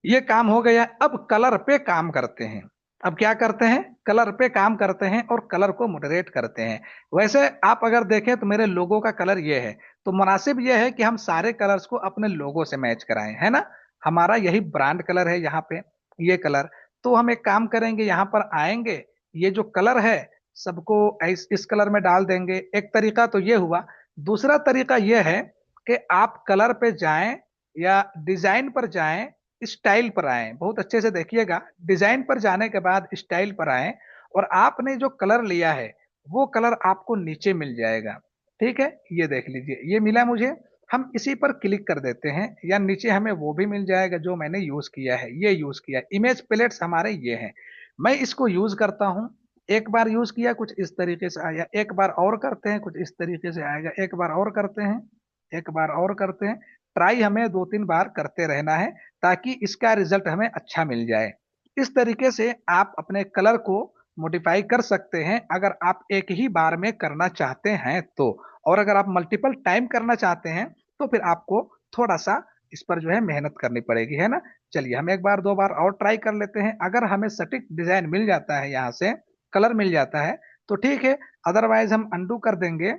ये काम हो गया। अब कलर पे काम करते हैं। अब क्या करते हैं, कलर पे काम करते हैं और कलर को मॉडरेट करते हैं। वैसे आप अगर देखें तो मेरे लोगो का कलर ये है, तो मुनासिब ये है कि हम सारे कलर्स को अपने लोगो से मैच कराएं, है ना। हमारा यही ब्रांड कलर है यहाँ पे, ये कलर। तो हम एक काम करेंगे, यहाँ पर आएंगे, ये जो कलर है सबको इस कलर में डाल देंगे। एक तरीका तो ये हुआ। दूसरा तरीका ये है कि आप कलर पे जाएं या डिजाइन पर जाएं, स्टाइल पर आए, बहुत अच्छे से देखिएगा। डिजाइन पर जाने के बाद स्टाइल पर आए, और आपने जो कलर लिया है वो कलर आपको नीचे मिल जाएगा। ठीक है, ये देख लीजिए, ये मिला मुझे। हम इसी पर क्लिक कर देते हैं, या नीचे हमें वो भी मिल जाएगा जो मैंने यूज किया है, ये यूज किया है। इमेज प्लेट्स हमारे ये हैं, मैं इसको यूज करता हूं। एक बार यूज किया कुछ इस तरीके से आया, एक बार और करते हैं कुछ इस तरीके से आएगा, एक बार और करते हैं, एक बार और करते हैं। ट्राई हमें 2-3 बार करते रहना है, ताकि इसका रिजल्ट हमें अच्छा मिल जाए। इस तरीके से आप अपने कलर को मॉडिफाई कर सकते हैं, अगर आप एक ही बार में करना चाहते हैं तो। और अगर आप मल्टीपल टाइम करना चाहते हैं तो फिर आपको थोड़ा सा इस पर जो है मेहनत करनी पड़ेगी, है ना। चलिए हम एक बार 2 बार और ट्राई कर लेते हैं। अगर हमें सटीक डिजाइन मिल जाता है, यहाँ से कलर मिल जाता है तो ठीक है, अदरवाइज हम अंडू कर देंगे,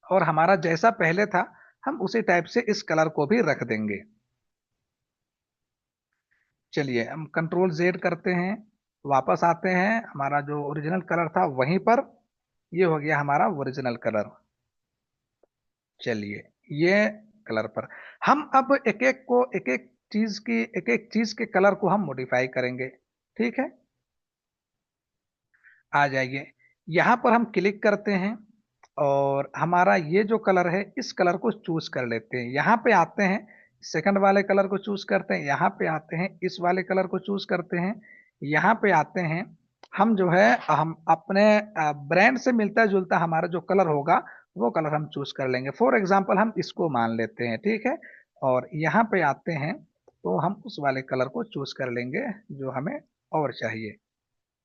और हमारा जैसा पहले था हम उसी टाइप से इस कलर को भी रख देंगे। चलिए हम कंट्रोल जेड करते हैं, वापस आते हैं, हमारा जो ओरिजिनल कलर था वहीं पर, ये हो गया हमारा ओरिजिनल कलर। चलिए, ये कलर पर हम अब एक एक चीज के कलर को हम मॉडिफाई करेंगे। ठीक है, आ जाइए, यहां पर हम क्लिक करते हैं, और हमारा ये जो कलर है इस कलर को चूज कर लेते हैं। यहाँ पे आते हैं, सेकंड वाले कलर को चूज करते हैं, यहाँ पे आते हैं, इस वाले कलर को चूज करते हैं, यहाँ पे आते हैं। हम जो है हम अपने ब्रांड से मिलता जुलता हमारा जो कलर होगा वो कलर हम चूज कर लेंगे। फॉर एग्जाम्पल हम इसको मान लेते हैं, ठीक है। और यहाँ पे आते हैं तो हम उस वाले कलर को चूज कर लेंगे जो हमें और चाहिए,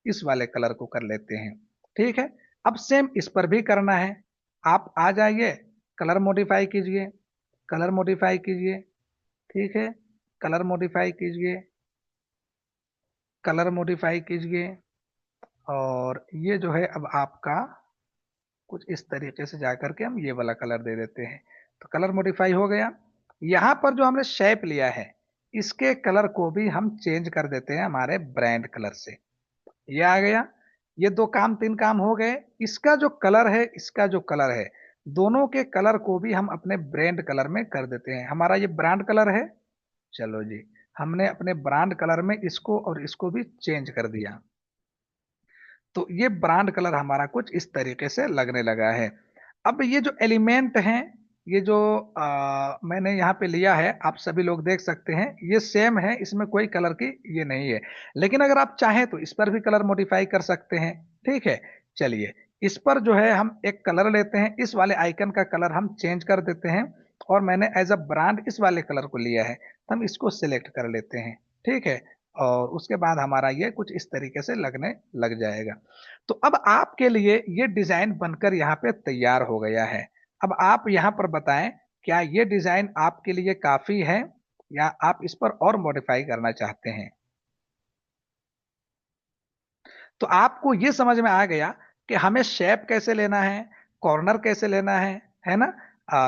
इस वाले कलर को कर लेते हैं। ठीक है, अब सेम इस पर भी करना है। आप आ जाइए, कलर मॉडिफाई कीजिए, कलर मॉडिफाई कीजिए। ठीक है, कलर मॉडिफाई कीजिए, कलर मॉडिफाई कीजिए। और ये जो है अब आपका कुछ इस तरीके से जाकर के हम ये वाला कलर दे देते हैं, तो कलर मॉडिफाई हो गया। यहाँ पर जो हमने शेप लिया है इसके कलर को भी हम चेंज कर देते हैं हमारे ब्रांड कलर से। ये आ गया, ये 2 काम 3 काम हो गए। इसका जो कलर है, इसका जो कलर है, दोनों के कलर को भी हम अपने ब्रांड कलर में कर देते हैं। हमारा ये ब्रांड कलर है, चलो जी, हमने अपने ब्रांड कलर में इसको और इसको भी चेंज कर दिया। तो ये ब्रांड कलर हमारा कुछ इस तरीके से लगने लगा है। अब ये जो एलिमेंट हैं, ये जो मैंने यहाँ पे लिया है, आप सभी लोग देख सकते हैं ये सेम है, इसमें कोई कलर की ये नहीं है। लेकिन अगर आप चाहें तो इस पर भी कलर मॉडिफाई कर सकते हैं। ठीक है, चलिए, इस पर जो है हम एक कलर लेते हैं, इस वाले आइकन का कलर हम चेंज कर देते हैं, और मैंने एज अ ब्रांड इस वाले कलर को लिया है, तो हम इसको सिलेक्ट कर लेते हैं। ठीक है, और उसके बाद हमारा ये कुछ इस तरीके से लगने लग जाएगा। तो अब आपके लिए ये डिजाइन बनकर यहाँ पे तैयार हो गया है। अब आप यहाँ पर बताएं, क्या ये डिजाइन आपके लिए काफी है, या आप इस पर और मॉडिफाई करना चाहते हैं। तो आपको ये समझ में आ गया कि हमें शेप कैसे लेना है, कॉर्नर कैसे लेना है ना।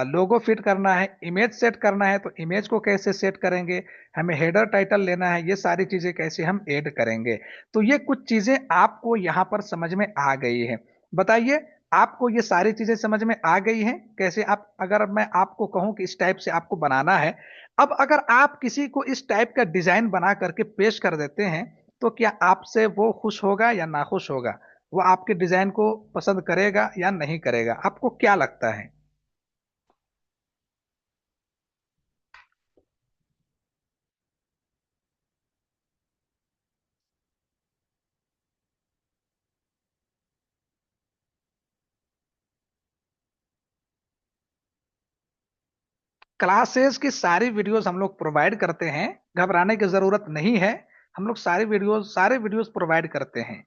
लोगो फिट करना है, इमेज सेट करना है तो इमेज को कैसे सेट करेंगे, हमें हेडर टाइटल लेना है, ये सारी चीजें कैसे हम ऐड करेंगे। तो ये कुछ चीजें आपको यहाँ पर समझ में आ गई है। बताइए, आपको ये सारी चीजें समझ में आ गई हैं कैसे आप, अगर मैं आपको कहूं कि इस टाइप से आपको बनाना है, अब अगर आप किसी को इस टाइप का डिजाइन बना करके पेश कर देते हैं, तो क्या आपसे वो खुश होगा या नाखुश होगा? वो आपके डिजाइन को पसंद करेगा या नहीं करेगा? आपको क्या लगता है? क्लासेस की सारी वीडियोस हम लोग प्रोवाइड करते हैं, घबराने की जरूरत नहीं है। हम लोग सारे वीडियोस प्रोवाइड करते हैं।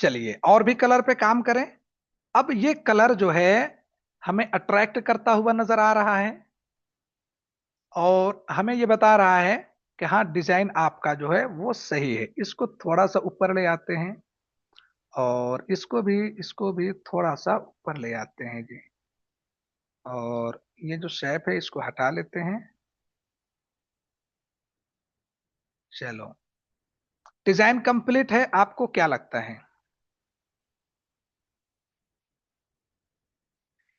चलिए, और भी कलर पे काम करें। अब ये कलर जो है हमें अट्रैक्ट करता हुआ नजर आ रहा है, और हमें ये बता रहा है कि हाँ, डिजाइन आपका जो है वो सही है। इसको थोड़ा सा ऊपर ले आते हैं, और इसको भी थोड़ा सा ऊपर ले आते हैं जी। और ये जो शेप है इसको हटा लेते हैं। चलो, डिजाइन कंप्लीट है। आपको क्या लगता है?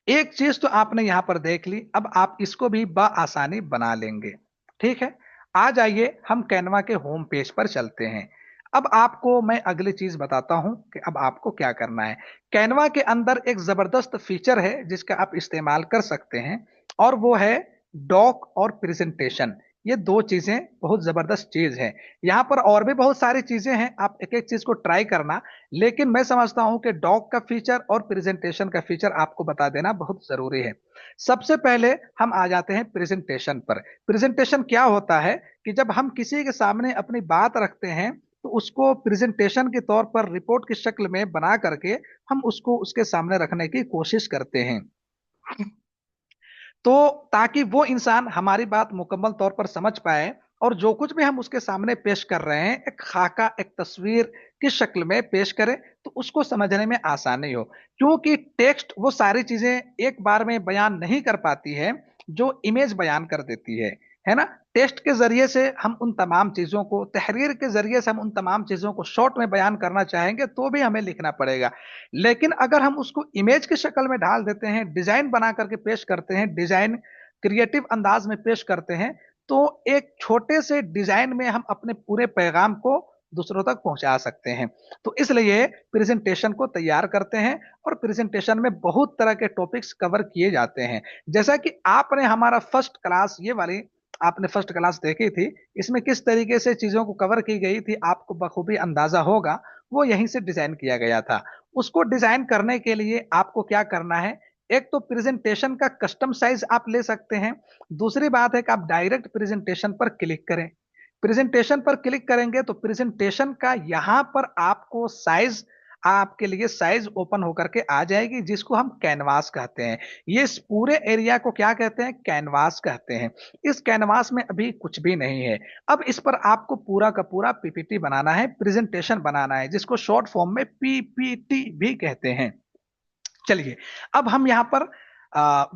एक चीज तो आपने यहां पर देख ली, अब आप इसको भी आसानी बना लेंगे। ठीक है, आ जाइए हम कैनवा के होम पेज पर चलते हैं। अब आपको मैं अगली चीज बताता हूं कि अब आपको क्या करना है। कैनवा के अंदर एक जबरदस्त फीचर है जिसका आप इस्तेमाल कर सकते हैं, और वो है डॉक और प्रेजेंटेशन। ये दो चीजें बहुत जबरदस्त चीज है। यहाँ पर और भी बहुत सारी चीजें हैं, आप एक एक चीज को ट्राई करना। लेकिन मैं समझता हूं कि डॉक का फीचर और प्रेजेंटेशन का फीचर आपको बता देना बहुत जरूरी है। सबसे पहले हम आ जाते हैं प्रेजेंटेशन पर। प्रेजेंटेशन क्या होता है कि जब हम किसी के सामने अपनी बात रखते हैं, तो उसको प्रेजेंटेशन के तौर पर रिपोर्ट की शक्ल में बना करके हम उसको उसके सामने रखने की कोशिश करते हैं। तो ताकि वो इंसान हमारी बात मुकम्मल तौर पर समझ पाए, और जो कुछ भी हम उसके सामने पेश कर रहे हैं एक खाका, एक तस्वीर की शक्ल में पेश करें, तो उसको समझने में आसानी हो। क्योंकि टेक्स्ट वो सारी चीजें एक बार में बयान नहीं कर पाती है जो इमेज बयान कर देती है ना। टेक्स्ट के जरिए से हम उन तमाम चीजों को, तहरीर के जरिए से हम उन तमाम चीजों को शॉर्ट में बयान करना चाहेंगे तो भी हमें लिखना पड़ेगा। लेकिन अगर हम उसको इमेज की शक्ल में ढाल देते हैं, डिजाइन बना करके पेश करते हैं, डिजाइन क्रिएटिव अंदाज में पेश करते हैं, तो एक छोटे से डिजाइन में हम अपने पूरे पैगाम को दूसरों तक पहुंचा सकते हैं। तो इसलिए प्रेजेंटेशन को तैयार करते हैं, और प्रेजेंटेशन में बहुत तरह के टॉपिक्स कवर किए जाते हैं। जैसा कि आपने हमारा फर्स्ट क्लास, ये वाली आपने फर्स्ट क्लास देखी थी, इसमें किस तरीके से चीजों को कवर की गई थी आपको बखूबी अंदाजा होगा। वो यहीं से डिजाइन किया गया था। उसको डिजाइन करने के लिए आपको क्या करना है? एक तो प्रेजेंटेशन का कस्टम साइज आप ले सकते हैं। दूसरी बात है कि आप डायरेक्ट प्रेजेंटेशन पर क्लिक करें। प्रेजेंटेशन पर क्लिक करेंगे तो प्रेजेंटेशन का यहां पर आपको साइज, आपके लिए साइज ओपन होकर के आ जाएगी, जिसको हम कैनवास कहते हैं। ये इस पूरे एरिया को क्या कहते हैं? कैनवास कहते हैं। इस कैनवास में अभी कुछ भी नहीं है। अब इस पर आपको पूरा का पूरा पीपीटी बनाना है, प्रेजेंटेशन बनाना है, जिसको शॉर्ट फॉर्म में पीपीटी भी कहते हैं। चलिए, अब हम यहाँ पर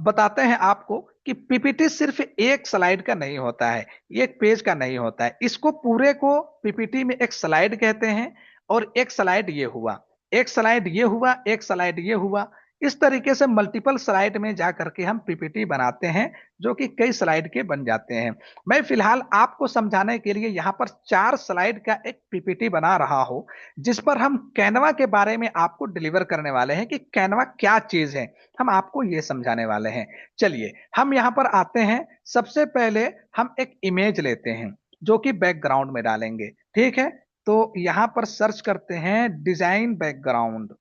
बताते हैं आपको कि पीपीटी सिर्फ एक स्लाइड का नहीं होता है, एक पेज का नहीं होता है। इसको पूरे को पीपीटी में एक स्लाइड कहते हैं। और एक स्लाइड ये हुआ, एक स्लाइड ये हुआ, एक स्लाइड ये हुआ। इस तरीके से मल्टीपल स्लाइड में जा करके हम पीपीटी बनाते हैं, जो कि कई स्लाइड के बन जाते हैं। मैं फिलहाल आपको समझाने के लिए यहाँ पर 4 स्लाइड का एक पीपीटी बना रहा हूं, जिस पर हम कैनवा के बारे में आपको डिलीवर करने वाले हैं कि कैनवा क्या चीज है। हम आपको यह समझाने वाले हैं। चलिए, हम यहां पर आते हैं। सबसे पहले हम एक इमेज लेते हैं, जो कि बैकग्राउंड में डालेंगे। ठीक है, तो यहां पर सर्च करते हैं design background.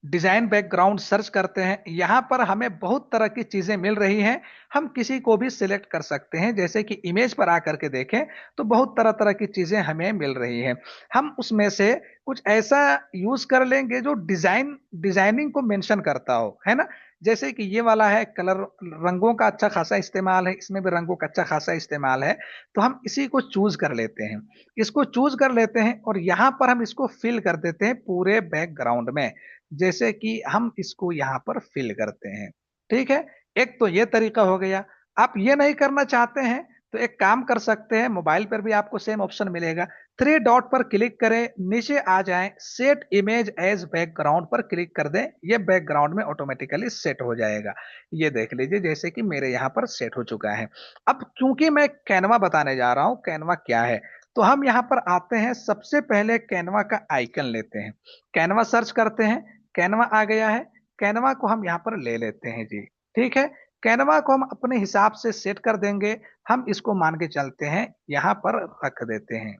Design background search करते हैं, यहां पर हमें बहुत तरह की चीजें मिल रही हैं। हम किसी को भी सिलेक्ट कर सकते हैं, जैसे कि इमेज पर आकर के देखें तो बहुत तरह तरह की चीजें हमें मिल रही हैं। हम उसमें से कुछ ऐसा यूज कर लेंगे जो डिजाइनिंग को मेंशन करता हो, है ना। जैसे कि ये वाला है कलर, रंगों का अच्छा खासा इस्तेमाल है, इसमें भी रंगों का अच्छा खासा इस्तेमाल है। तो हम इसी को चूज कर लेते हैं, इसको चूज कर लेते हैं और यहां पर हम इसको फिल कर देते हैं पूरे बैकग्राउंड में। जैसे कि हम इसको यहां पर फिल करते हैं। ठीक है, एक तो ये तरीका हो गया। आप ये नहीं करना चाहते हैं तो एक काम कर सकते हैं, मोबाइल पर भी आपको सेम ऑप्शन मिलेगा। थ्री डॉट पर क्लिक करें, नीचे आ जाएं, सेट इमेज एज बैकग्राउंड पर क्लिक कर दें, ये बैकग्राउंड में ऑटोमेटिकली सेट हो जाएगा। ये देख लीजिए जैसे कि मेरे यहाँ पर सेट हो चुका है। अब क्योंकि मैं कैनवा बताने जा रहा हूं, कैनवा क्या है, तो हम यहाँ पर आते हैं, सबसे पहले कैनवा का आइकन लेते हैं, कैनवा सर्च करते हैं, कैनवा आ गया है। कैनवा को हम यहाँ पर ले लेते हैं जी। ठीक है, कैनवा को हम अपने हिसाब से सेट कर देंगे। हम इसको मान के चलते हैं, यहाँ पर रख देते हैं।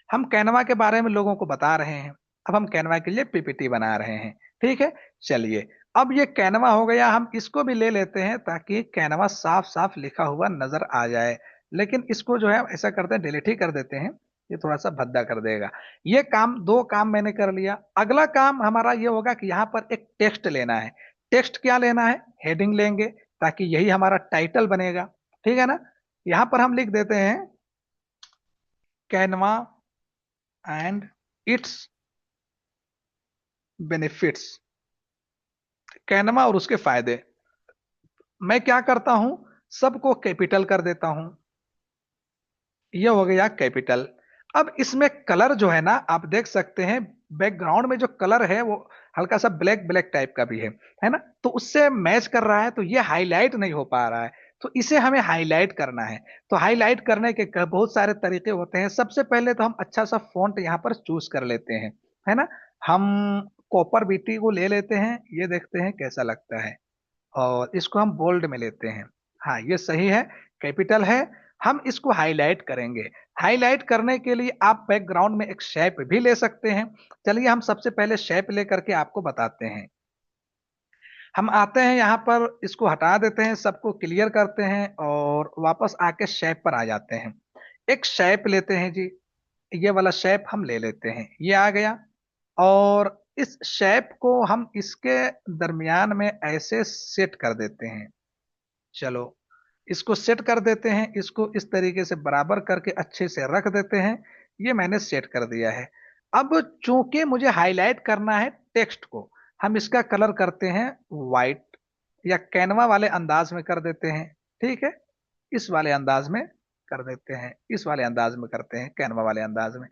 हम कैनवा के बारे में लोगों को बता रहे हैं, अब हम कैनवा के लिए पीपीटी बना रहे हैं। ठीक है, चलिए, अब ये कैनवा हो गया, हम इसको भी ले लेते हैं ताकि कैनवा साफ साफ लिखा हुआ नजर आ जाए। लेकिन इसको जो है ऐसा करते हैं, डिलीट ही कर देते हैं, ये थोड़ा सा भद्दा कर देगा। ये काम, दो काम मैंने कर लिया। अगला काम हमारा ये होगा कि यहाँ पर एक टेक्स्ट लेना है। टेक्स्ट क्या लेना है, हेडिंग लेंगे, ताकि यही हमारा टाइटल बनेगा। ठीक है ना। यहाँ पर हम लिख देते हैं Canva and it's benefits, Canva और उसके फायदे। मैं क्या करता हूं, सबको कैपिटल कर देता हूं, ये हो गया कैपिटल। अब इसमें कलर जो है ना, आप देख सकते हैं बैकग्राउंड में जो कलर है वो हल्का सा ब्लैक ब्लैक टाइप का भी है ना। तो उससे मैच कर रहा है, तो ये हाईलाइट नहीं हो पा रहा है, तो इसे हमें हाईलाइट करना है। तो हाईलाइट करने के बहुत सारे तरीके होते हैं। सबसे पहले तो हम अच्छा सा फॉन्ट यहाँ पर चूज कर लेते हैं, है ना। हम कॉपर बीटी को ले लेते हैं, ये देखते हैं कैसा लगता है, और इसको हम बोल्ड में लेते हैं। हाँ, ये सही है, कैपिटल है। हम इसको हाईलाइट करेंगे। हाईलाइट करने के लिए आप बैकग्राउंड में एक शेप भी ले सकते हैं। चलिए हम सबसे पहले शेप लेकर के आपको बताते हैं। हम आते हैं यहाँ पर, इसको हटा देते हैं, सबको क्लियर करते हैं और वापस आके शेप पर आ जाते हैं। एक शेप लेते हैं जी, ये वाला शेप हम ले लेते हैं, ये आ गया। और इस शेप को हम इसके दरमियान में ऐसे सेट कर देते हैं। चलो, इसको सेट कर देते हैं, इसको इस तरीके से बराबर करके अच्छे से रख देते हैं। ये मैंने सेट कर दिया है। अब चूंकि मुझे हाईलाइट करना है टेक्स्ट को, हम इसका कलर करते हैं वाइट, या कैनवा वाले अंदाज में कर देते हैं। ठीक है, इस वाले अंदाज में कर देते हैं, इस वाले अंदाज में करते हैं, कैनवा वाले अंदाज में।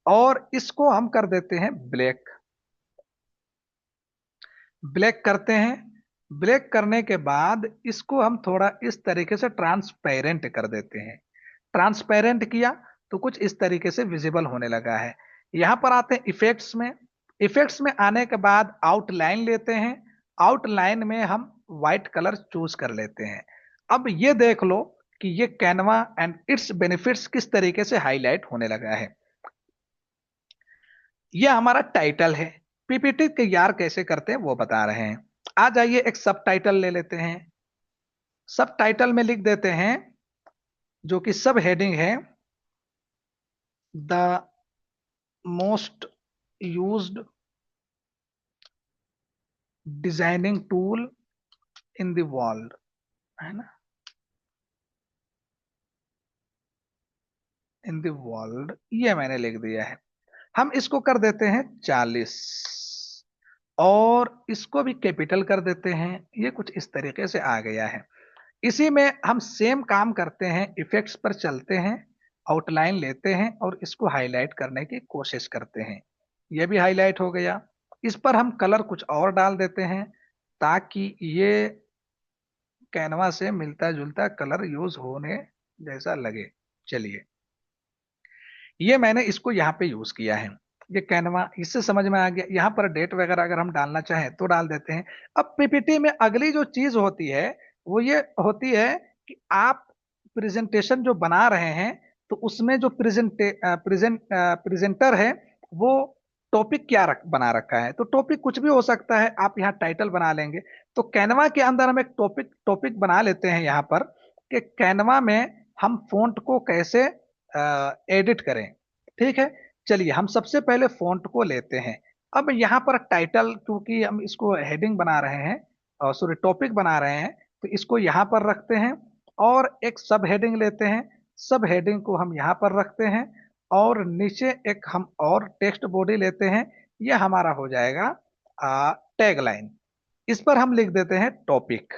और इसको हम कर देते हैं ब्लैक, ब्लैक करते हैं। ब्लैक करने के बाद इसको हम थोड़ा इस तरीके से ट्रांसपेरेंट कर देते हैं। ट्रांसपेरेंट किया तो कुछ इस तरीके से विजिबल होने लगा है। यहां पर आते हैं इफेक्ट्स में। इफेक्ट्स में आने के बाद आउटलाइन लेते हैं। आउटलाइन में हम व्हाइट कलर चूज कर लेते हैं। अब ये देख लो कि ये कैनवा एंड इट्स बेनिफिट्स किस तरीके से हाईलाइट होने लगा है। ये हमारा टाइटल है। पीपीटी तैयार कैसे करते हैं वो बता रहे हैं। आ जाइए, एक सब टाइटल ले लेते हैं। सब टाइटल में लिख देते हैं, जो कि सब हेडिंग है, the most used designing tool in the world, है ना, इन द वर्ल्ड, ये मैंने लिख दिया है। हम इसको कर देते हैं 40, और इसको भी कैपिटल कर देते हैं। ये कुछ इस तरीके से आ गया है। इसी में हम सेम काम करते हैं, इफेक्ट्स पर चलते हैं, आउटलाइन लेते हैं और इसको हाईलाइट करने की कोशिश करते हैं। ये भी हाईलाइट हो गया। इस पर हम कलर कुछ और डाल देते हैं, ताकि ये कैनवा से मिलता जुलता कलर यूज होने जैसा लगे। चलिए, ये मैंने इसको यहाँ पे यूज किया है। ये कैनवा, इससे समझ में आ गया। यहाँ पर डेट वगैरह अगर हम डालना चाहें तो डाल देते हैं। अब पीपीटी में अगली जो चीज होती है वो ये होती है कि आप प्रेजेंटेशन जो बना रहे हैं, तो उसमें जो प्रेजेंटर है वो टॉपिक क्या बना रखा है, तो टॉपिक कुछ भी हो सकता है, आप यहाँ टाइटल बना लेंगे। तो कैनवा के अंदर हम एक टॉपिक टॉपिक बना लेते हैं यहाँ पर, कि कैनवा में हम फॉन्ट को कैसे एडिट करें। ठीक है, चलिए हम सबसे पहले फॉन्ट को लेते हैं। अब यहाँ पर टाइटल, क्योंकि हम इसको हेडिंग बना रहे हैं, सॉरी टॉपिक बना रहे हैं, तो इसको यहाँ पर रखते हैं। और एक सब हेडिंग लेते हैं, सब हेडिंग को हम यहाँ पर रखते हैं। और नीचे एक हम और टेक्स्ट बॉडी लेते हैं, यह हमारा हो जाएगा टैग लाइन। इस पर हम लिख देते हैं टॉपिक।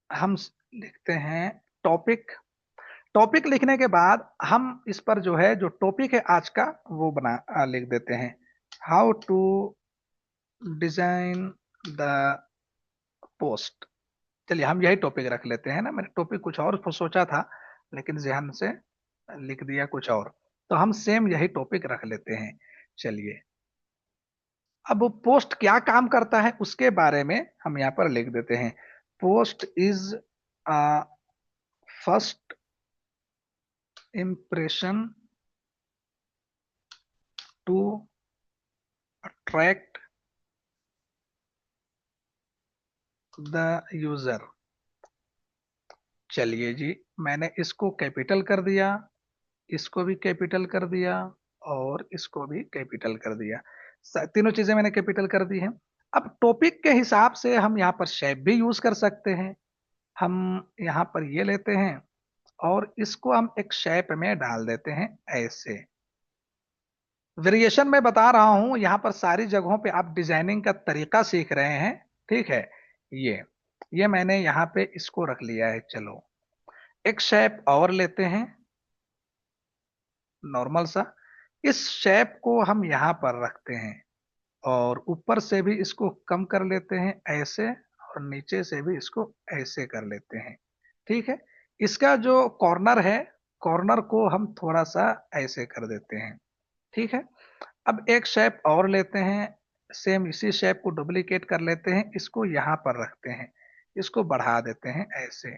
हम लिखते हैं टॉपिक। टॉपिक लिखने के बाद हम इस पर जो है, जो टॉपिक है आज का, वो लिख देते हैं, how to design the post. चलिए हम यही टॉपिक रख लेते हैं ना, मैंने टॉपिक कुछ और सोचा था, लेकिन जहन से लिख दिया कुछ और। तो हम सेम यही टॉपिक रख लेते हैं। चलिए, अब वो पोस्ट क्या काम करता है उसके बारे में हम यहाँ पर लिख देते हैं। Post is first impression to attract the user. चलिए जी, मैंने इसको कैपिटल कर दिया, इसको भी कैपिटल कर दिया, और इसको भी कैपिटल कर दिया। तीनों चीजें मैंने कैपिटल कर दी हैं। अब टॉपिक के हिसाब से हम यहाँ पर शेप भी यूज कर सकते हैं। हम यहाँ पर ये लेते हैं और इसको हम एक शेप में डाल देते हैं ऐसे। वेरिएशन में बता रहा हूं, यहाँ पर सारी जगहों पे आप डिजाइनिंग का तरीका सीख रहे हैं। ठीक है, ये ये मैंने यहाँ पे इसको रख लिया है। चलो एक शेप और लेते हैं, नॉर्मल सा। इस शेप को हम यहाँ पर रखते हैं, और ऊपर से भी इसको कम कर लेते हैं ऐसे, और नीचे से भी इसको ऐसे कर लेते हैं। ठीक है, इसका जो कॉर्नर है, कॉर्नर को हम थोड़ा सा ऐसे कर देते हैं। ठीक है, अब एक शेप और लेते हैं, सेम इसी शेप को डुप्लीकेट कर लेते हैं, इसको यहाँ पर रखते हैं, इसको बढ़ा देते हैं ऐसे।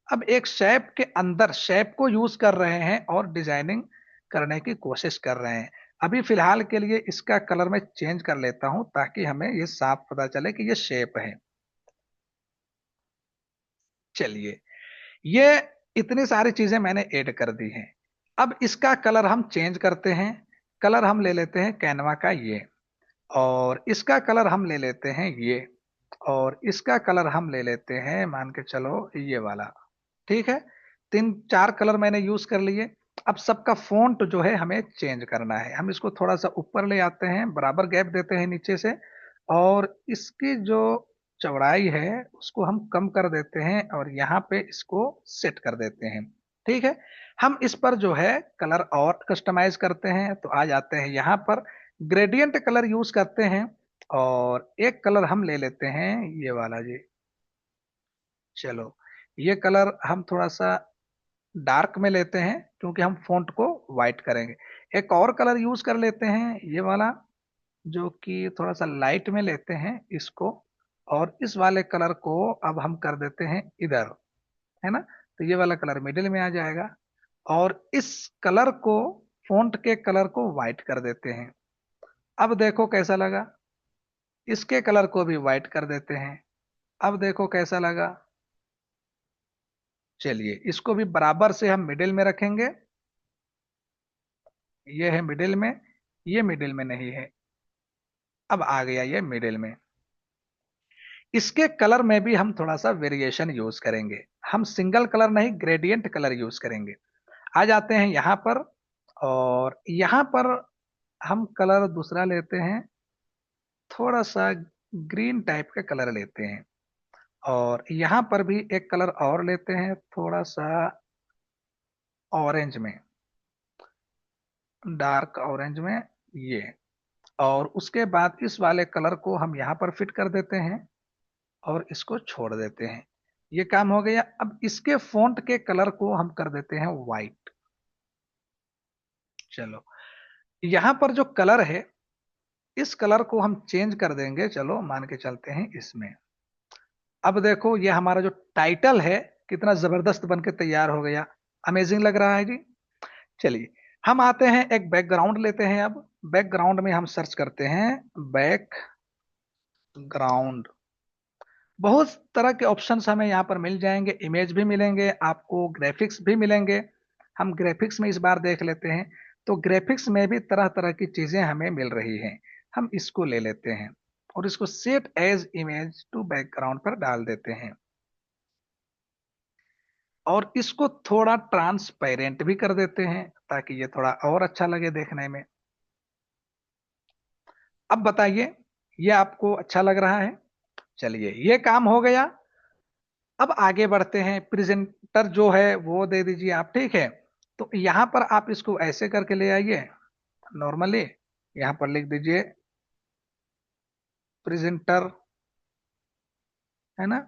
अब एक शेप के अंदर शेप को यूज कर रहे हैं और डिजाइनिंग करने की कोशिश कर रहे हैं। अभी फिलहाल के लिए इसका कलर मैं चेंज कर लेता हूं, ताकि हमें ये साफ पता चले कि ये शेप है। चलिए, ये इतनी सारी चीजें मैंने ऐड कर दी हैं। अब इसका कलर हम चेंज करते हैं। कलर हम ले लेते हैं कैनवा का ये, और इसका कलर हम ले लेते हैं ये, और इसका कलर हम ले लेते हैं, मान के चलो ये वाला। ठीक है, तीन चार कलर मैंने यूज कर लिए। अब सबका फॉन्ट जो है हमें चेंज करना है। हम इसको थोड़ा सा ऊपर ले आते हैं, बराबर गैप देते हैं नीचे से, और इसकी जो चौड़ाई है उसको हम कम कर देते हैं, और यहाँ पे इसको सेट कर देते हैं। ठीक है, हम इस पर जो है कलर और कस्टमाइज करते हैं। तो आ जाते हैं यहाँ पर, ग्रेडियंट कलर यूज करते हैं, और एक कलर हम ले लेते हैं ये वाला जी। चलो, ये कलर हम थोड़ा सा डार्क में लेते हैं, क्योंकि हम फॉन्ट को वाइट करेंगे। एक और कलर यूज कर लेते हैं ये वाला, जो कि थोड़ा सा लाइट में लेते हैं इसको, और इस वाले कलर को अब हम कर देते हैं इधर, है ना। तो ये वाला कलर मिडिल में आ जाएगा, और इस कलर को, फॉन्ट के कलर को वाइट कर देते हैं। अब देखो कैसा लगा, इसके कलर को भी वाइट कर देते हैं। अब देखो कैसा लगा। चलिए, इसको भी बराबर से हम मिडिल में रखेंगे। ये है मिडिल में, ये मिडिल में नहीं है। अब आ गया ये मिडिल में। इसके कलर में भी हम थोड़ा सा वेरिएशन यूज करेंगे। हम सिंगल कलर नहीं, ग्रेडियंट कलर यूज करेंगे। आ जाते हैं यहाँ पर, और यहाँ पर हम कलर दूसरा लेते हैं, थोड़ा सा ग्रीन टाइप का कलर लेते हैं। और यहाँ पर भी एक कलर और लेते हैं, थोड़ा सा ऑरेंज में, डार्क ऑरेंज में ये। और उसके बाद इस वाले कलर को हम यहाँ पर फिट कर देते हैं, और इसको छोड़ देते हैं। ये काम हो गया। अब इसके फॉन्ट के कलर को हम कर देते हैं व्हाइट। चलो, यहाँ पर जो कलर है, इस कलर को हम चेंज कर देंगे। चलो मान के चलते हैं इसमें, अब देखो ये हमारा जो टाइटल है कितना जबरदस्त बन के तैयार हो गया। अमेजिंग लग रहा है जी। चलिए हम आते हैं, एक बैकग्राउंड लेते हैं। अब बैकग्राउंड में हम सर्च करते हैं बैकग्राउंड। बहुत तरह के ऑप्शंस हमें यहाँ पर मिल जाएंगे, इमेज भी मिलेंगे आपको, ग्राफिक्स भी मिलेंगे। हम ग्राफिक्स में इस बार देख लेते हैं। तो ग्राफिक्स में भी तरह तरह की चीजें हमें मिल रही हैं। हम इसको ले लेते हैं और इसको set as image to background पर डाल देते हैं और इसको थोड़ा ट्रांसपेरेंट भी कर देते हैं ताकि ये थोड़ा और अच्छा लगे देखने में। अब बताइए ये आपको अच्छा लग रहा है? चलिए ये काम हो गया। अब आगे बढ़ते हैं, प्रेजेंटर जो है वो दे दीजिए आप, ठीक है। तो यहां पर आप इसको ऐसे करके ले आइए नॉर्मली, यहां पर लिख दीजिए प्रेजेंटर, है ना।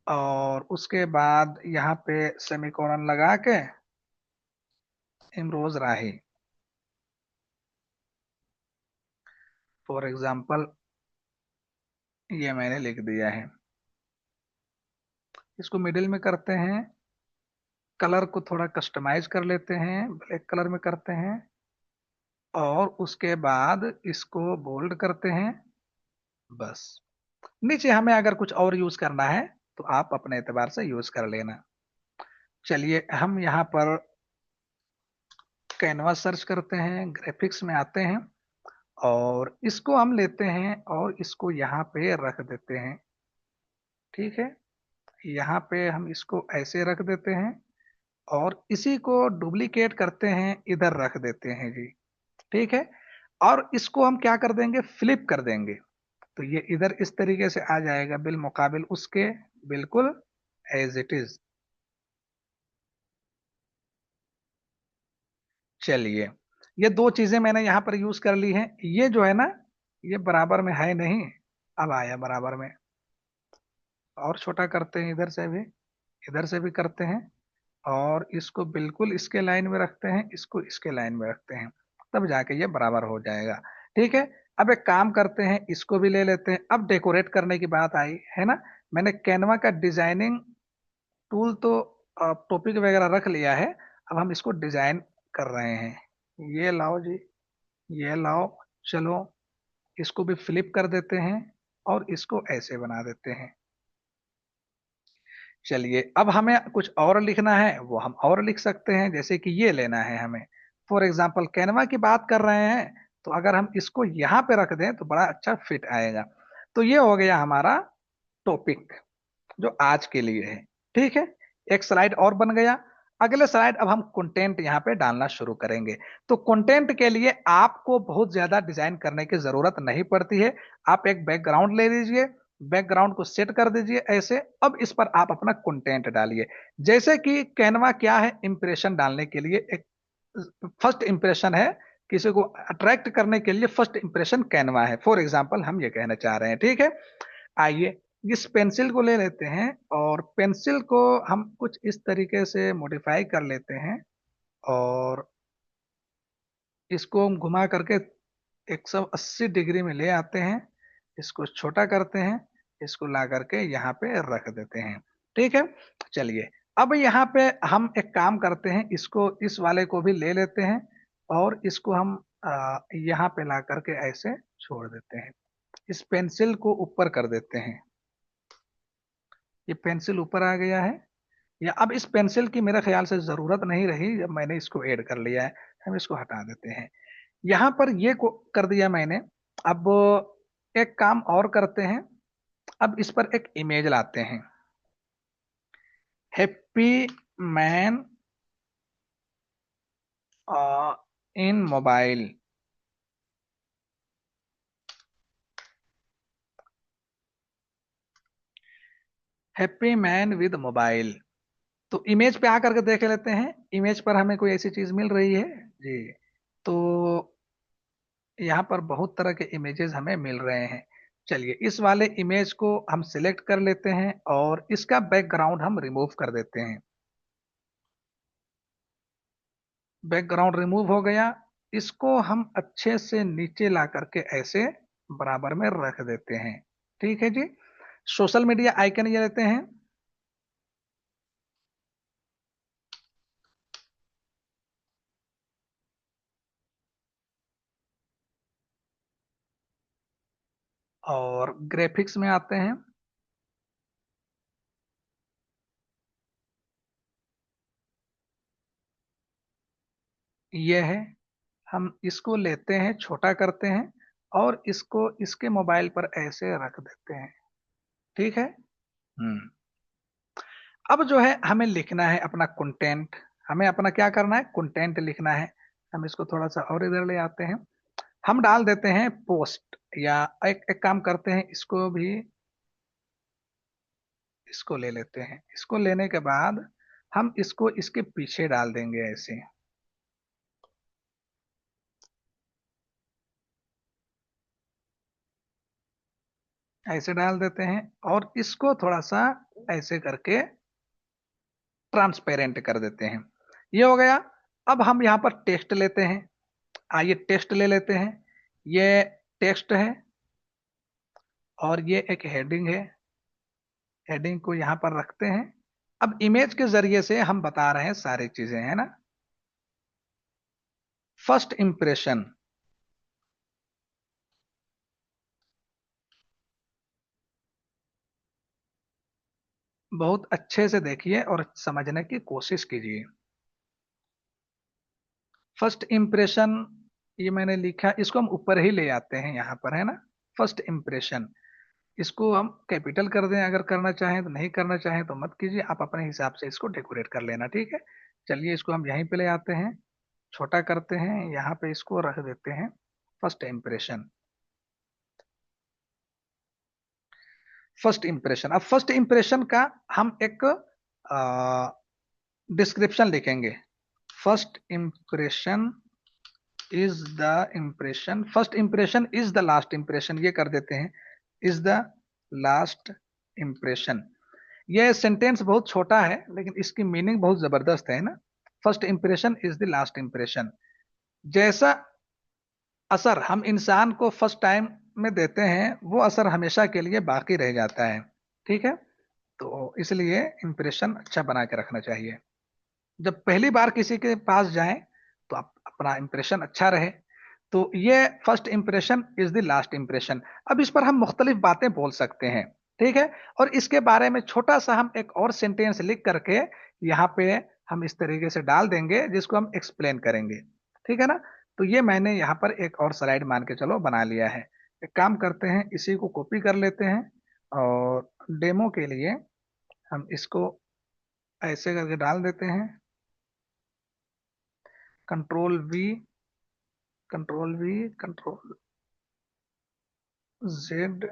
और उसके बाद यहाँ पे सेमीकोलन लगा के इमरोज राही, फॉर एग्जाम्पल ये मैंने लिख दिया है। इसको मिडिल में करते हैं, कलर को थोड़ा कस्टमाइज कर लेते हैं, ब्लैक कलर में करते हैं और उसके बाद इसको बोल्ड करते हैं। बस नीचे हमें अगर कुछ और यूज करना है तो आप अपने एतबार से यूज कर लेना। चलिए हम यहाँ पर कैनवा सर्च करते हैं, ग्राफिक्स में आते हैं और इसको हम लेते हैं और इसको यहाँ पे रख देते हैं, ठीक है। यहाँ पे हम इसको ऐसे रख देते हैं और इसी को डुप्लीकेट करते हैं, इधर रख देते हैं जी, ठीक है। और इसको हम क्या कर देंगे, फ्लिप कर देंगे। तो ये इधर इस तरीके से आ जाएगा बिल मुकाबिल उसके, बिल्कुल एज इट इज। चलिए ये दो चीजें मैंने यहां पर यूज कर ली हैं। ये जो है ना, ये बराबर में है नहीं, अब आया बराबर में। और छोटा करते हैं, इधर से भी करते हैं और इसको बिल्कुल इसके लाइन में रखते हैं, इसको इसके लाइन में रखते हैं, तब जाके ये बराबर हो जाएगा, ठीक है। अब एक काम करते हैं, इसको भी ले लेते हैं। अब डेकोरेट करने की बात आई है ना, मैंने कैनवा का डिजाइनिंग टूल तो टॉपिक वगैरह रख लिया है। अब हम इसको डिजाइन कर रहे हैं। ये लाओ जी, ये लाओ, चलो इसको भी फ्लिप कर देते हैं और इसको ऐसे बना देते हैं। चलिए अब हमें कुछ और लिखना है, वो हम और लिख सकते हैं, जैसे कि ये लेना है हमें। फॉर एग्जाम्पल कैनवा की बात कर रहे हैं, तो अगर हम इसको यहाँ पे रख दें तो बड़ा अच्छा फिट आएगा। तो ये हो गया हमारा टॉपिक जो आज के लिए है, ठीक है। एक स्लाइड और बन गया। अगले स्लाइड अब हम कंटेंट यहाँ पे डालना शुरू करेंगे। तो कंटेंट के लिए आपको बहुत ज्यादा डिजाइन करने की जरूरत नहीं पड़ती है। आप एक बैकग्राउंड ले लीजिए, बैकग्राउंड को सेट कर दीजिए ऐसे। अब इस पर आप अपना कंटेंट डालिए। जैसे कि कैनवा क्या है, इंप्रेशन डालने के लिए एक फर्स्ट इंप्रेशन है, किसी को अट्रैक्ट करने के लिए फर्स्ट इंप्रेशन कैनवा है, फॉर एग्जाम्पल हम ये कहना चाह रहे हैं, ठीक है। आइए इस पेंसिल को ले लेते हैं और पेंसिल को हम कुछ इस तरीके से मॉडिफाई कर लेते हैं और इसको हम घुमा करके 180 डिग्री में ले आते हैं। इसको छोटा करते हैं, इसको ला करके यहाँ पे रख देते हैं, ठीक है। चलिए अब यहाँ पे हम एक काम करते हैं, इसको इस वाले को भी ले लेते हैं और इसको हम यहाँ पे ला करके ऐसे छोड़ देते हैं। इस पेंसिल को ऊपर कर देते हैं, ये पेंसिल ऊपर आ गया है। या अब इस पेंसिल की मेरे ख्याल से जरूरत नहीं रही, जब मैंने इसको ऐड कर लिया है। हम इसको हटा देते हैं, यहां पर ये को कर दिया मैंने। अब एक काम और करते हैं, अब इस पर एक इमेज लाते हैं, happy man in mobile. Happy man with mobile. तो इमेज पे आकर के देख लेते हैं, इमेज पर हमें कोई ऐसी चीज मिल रही है जी। तो यहाँ पर बहुत तरह के इमेजेस हमें मिल रहे हैं। चलिए इस वाले इमेज को हम सिलेक्ट कर लेते हैं और इसका बैकग्राउंड हम रिमूव कर देते हैं। बैकग्राउंड रिमूव हो गया। इसको हम अच्छे से नीचे ला करके ऐसे बराबर में रख देते हैं। ठीक है जी। सोशल मीडिया आइकन ये लेते हैं। और ग्राफिक्स में आते हैं। ये है, हम इसको लेते हैं, छोटा करते हैं और इसको इसके मोबाइल पर ऐसे रख देते हैं। ठीक है। हम्म। अब जो है हमें लिखना है अपना कंटेंट। हमें अपना क्या करना है, कंटेंट लिखना है। हम इसको थोड़ा सा और इधर ले आते हैं। हम डाल देते हैं पोस्ट, या एक काम करते हैं, इसको भी, इसको ले लेते हैं। इसको लेने के बाद हम इसको इसके पीछे डाल देंगे ऐसे। ऐसे डाल देते हैं और इसको थोड़ा सा ऐसे करके ट्रांसपेरेंट कर देते हैं। ये हो गया। अब हम यहाँ पर टेक्स्ट लेते हैं। आइए टेक्स्ट ले लेते हैं। ये टेक्स्ट है और ये एक हेडिंग है। हेडिंग को यहाँ पर रखते हैं। अब इमेज के जरिए से हम बता रहे हैं सारी चीजें, है ना। First impression. बहुत अच्छे से देखिए और समझने की कोशिश कीजिए। फर्स्ट इंप्रेशन, ये मैंने लिखा, इसको हम ऊपर ही ले आते हैं यहाँ पर, है ना। फर्स्ट इंप्रेशन, इसको हम कैपिटल कर दें, अगर करना चाहें तो, नहीं करना चाहें तो मत कीजिए, आप अपने हिसाब से इसको डेकोरेट कर लेना, ठीक है। चलिए इसको हम यहीं पे ले आते हैं, छोटा करते हैं, यहाँ पे इसको रख देते हैं फर्स्ट इंप्रेशन। फर्स्ट इंप्रेशन, अब फर्स्ट इंप्रेशन का हम एक डिस्क्रिप्शन लिखेंगे। First impression is the impression, first impression is the last impression, ये कर देते हैं, इज द लास्ट इंप्रेशन। ये सेंटेंस बहुत छोटा है लेकिन इसकी मीनिंग बहुत जबरदस्त है ना। First impression is the last impression. जैसा असर हम इंसान को फर्स्ट टाइम में देते हैं, वो असर हमेशा के लिए बाकी रह जाता है। ठीक है। तो इसलिए इंप्रेशन अच्छा बना के रखना चाहिए। जब पहली बार किसी के पास जाएं तो आप अपना इंप्रेशन अच्छा रहे। तो ये first impression is the last impression. अब इस पर हम मुख्तलिफ बातें बोल सकते हैं। ठीक है। और इसके बारे में छोटा सा हम एक और सेंटेंस लिख करके यहाँ पे हम इस तरीके से डाल देंगे, जिसको हम एक्सप्लेन करेंगे। ठीक है ना। तो ये मैंने यहाँ पर एक और स्लाइड मान के चलो बना लिया है। एक काम करते हैं, इसी को कॉपी कर लेते हैं और डेमो के लिए हम इसको ऐसे करके डाल देते हैं। Control we, control we, control Z,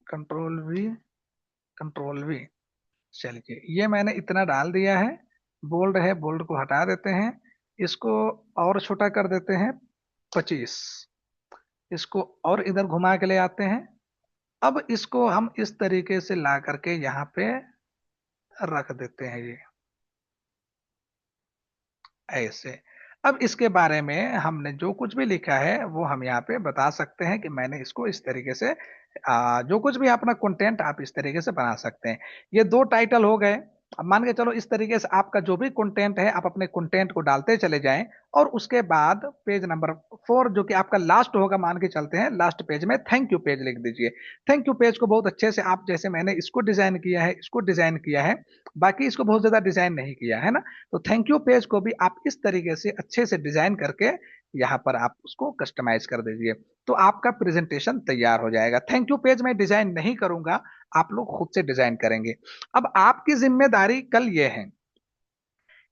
control we, control we. चलिए ये मैंने इतना डाल दिया है। बोल्ड है, बोल्ड को हटा देते हैं। इसको और छोटा कर देते हैं, 25। इसको और इधर घुमा के ले आते हैं। अब इसको हम इस तरीके से ला करके यहाँ पे रख देते हैं, ये ऐसे। अब इसके बारे में हमने जो कुछ भी लिखा है वो हम यहाँ पे बता सकते हैं कि मैंने इसको इस तरीके से, जो कुछ भी अपना कंटेंट आप इस तरीके से बना सकते हैं। ये दो टाइटल हो गए। अब मान के चलो इस तरीके से आपका जो भी कंटेंट है, आप अपने कंटेंट को डालते चले जाएं। और उसके बाद पेज नंबर 4 जो कि आपका लास्ट होगा, मान के चलते हैं लास्ट पेज में थैंक यू पेज लिख दीजिए। थैंक यू पेज को बहुत अच्छे से आप, जैसे मैंने इसको डिजाइन किया है, इसको डिजाइन किया है, बाकी इसको बहुत ज्यादा डिजाइन नहीं किया है ना। तो थैंक यू पेज को भी आप इस तरीके से अच्छे से डिजाइन करके यहाँ पर आप उसको कस्टमाइज कर दीजिए। तो आपका प्रेजेंटेशन तैयार हो जाएगा। थैंक यू पेज में डिजाइन नहीं करूंगा, आप लोग खुद से डिजाइन करेंगे। अब आपकी जिम्मेदारी कल ये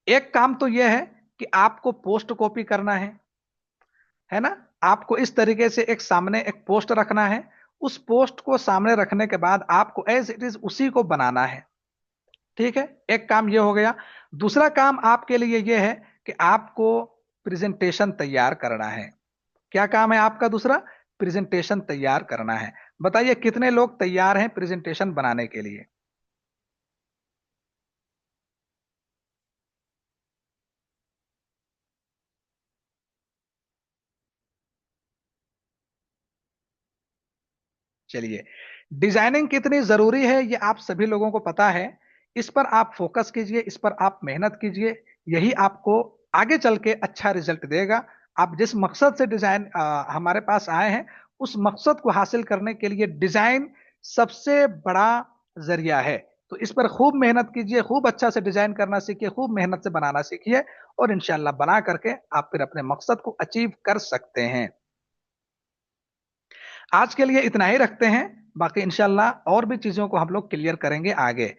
एक काम तो ये है कि आपको पोस्ट कॉपी करना है ना। आपको इस तरीके से एक सामने एक पोस्ट रखना है। उस पोस्ट को सामने रखने के बाद आपको एज इट इज उसी को बनाना है। ठीक है। एक काम ये हो गया। दूसरा काम आपके लिए ये है कि आपको प्रेजेंटेशन तैयार करना है। क्या काम है आपका दूसरा? प्रेजेंटेशन तैयार करना है। बताइए कितने लोग तैयार हैं प्रेजेंटेशन बनाने के लिए? चलिए, डिजाइनिंग कितनी जरूरी है ये आप सभी लोगों को पता है। इस पर आप फोकस कीजिए, इस पर आप मेहनत कीजिए, यही आपको आगे चल के अच्छा रिजल्ट देगा। आप जिस मकसद से डिजाइन हमारे पास आए हैं, उस मकसद को हासिल करने के लिए डिजाइन सबसे बड़ा जरिया है। तो इस पर खूब मेहनत कीजिए, खूब अच्छा से डिजाइन करना सीखिए, खूब मेहनत से बनाना सीखिए, और इंशाल्लाह बना करके आप फिर अपने मकसद को अचीव कर सकते हैं। आज के लिए इतना ही रखते हैं, बाकी इंशाल्लाह और भी चीजों को हम लोग क्लियर करेंगे आगे।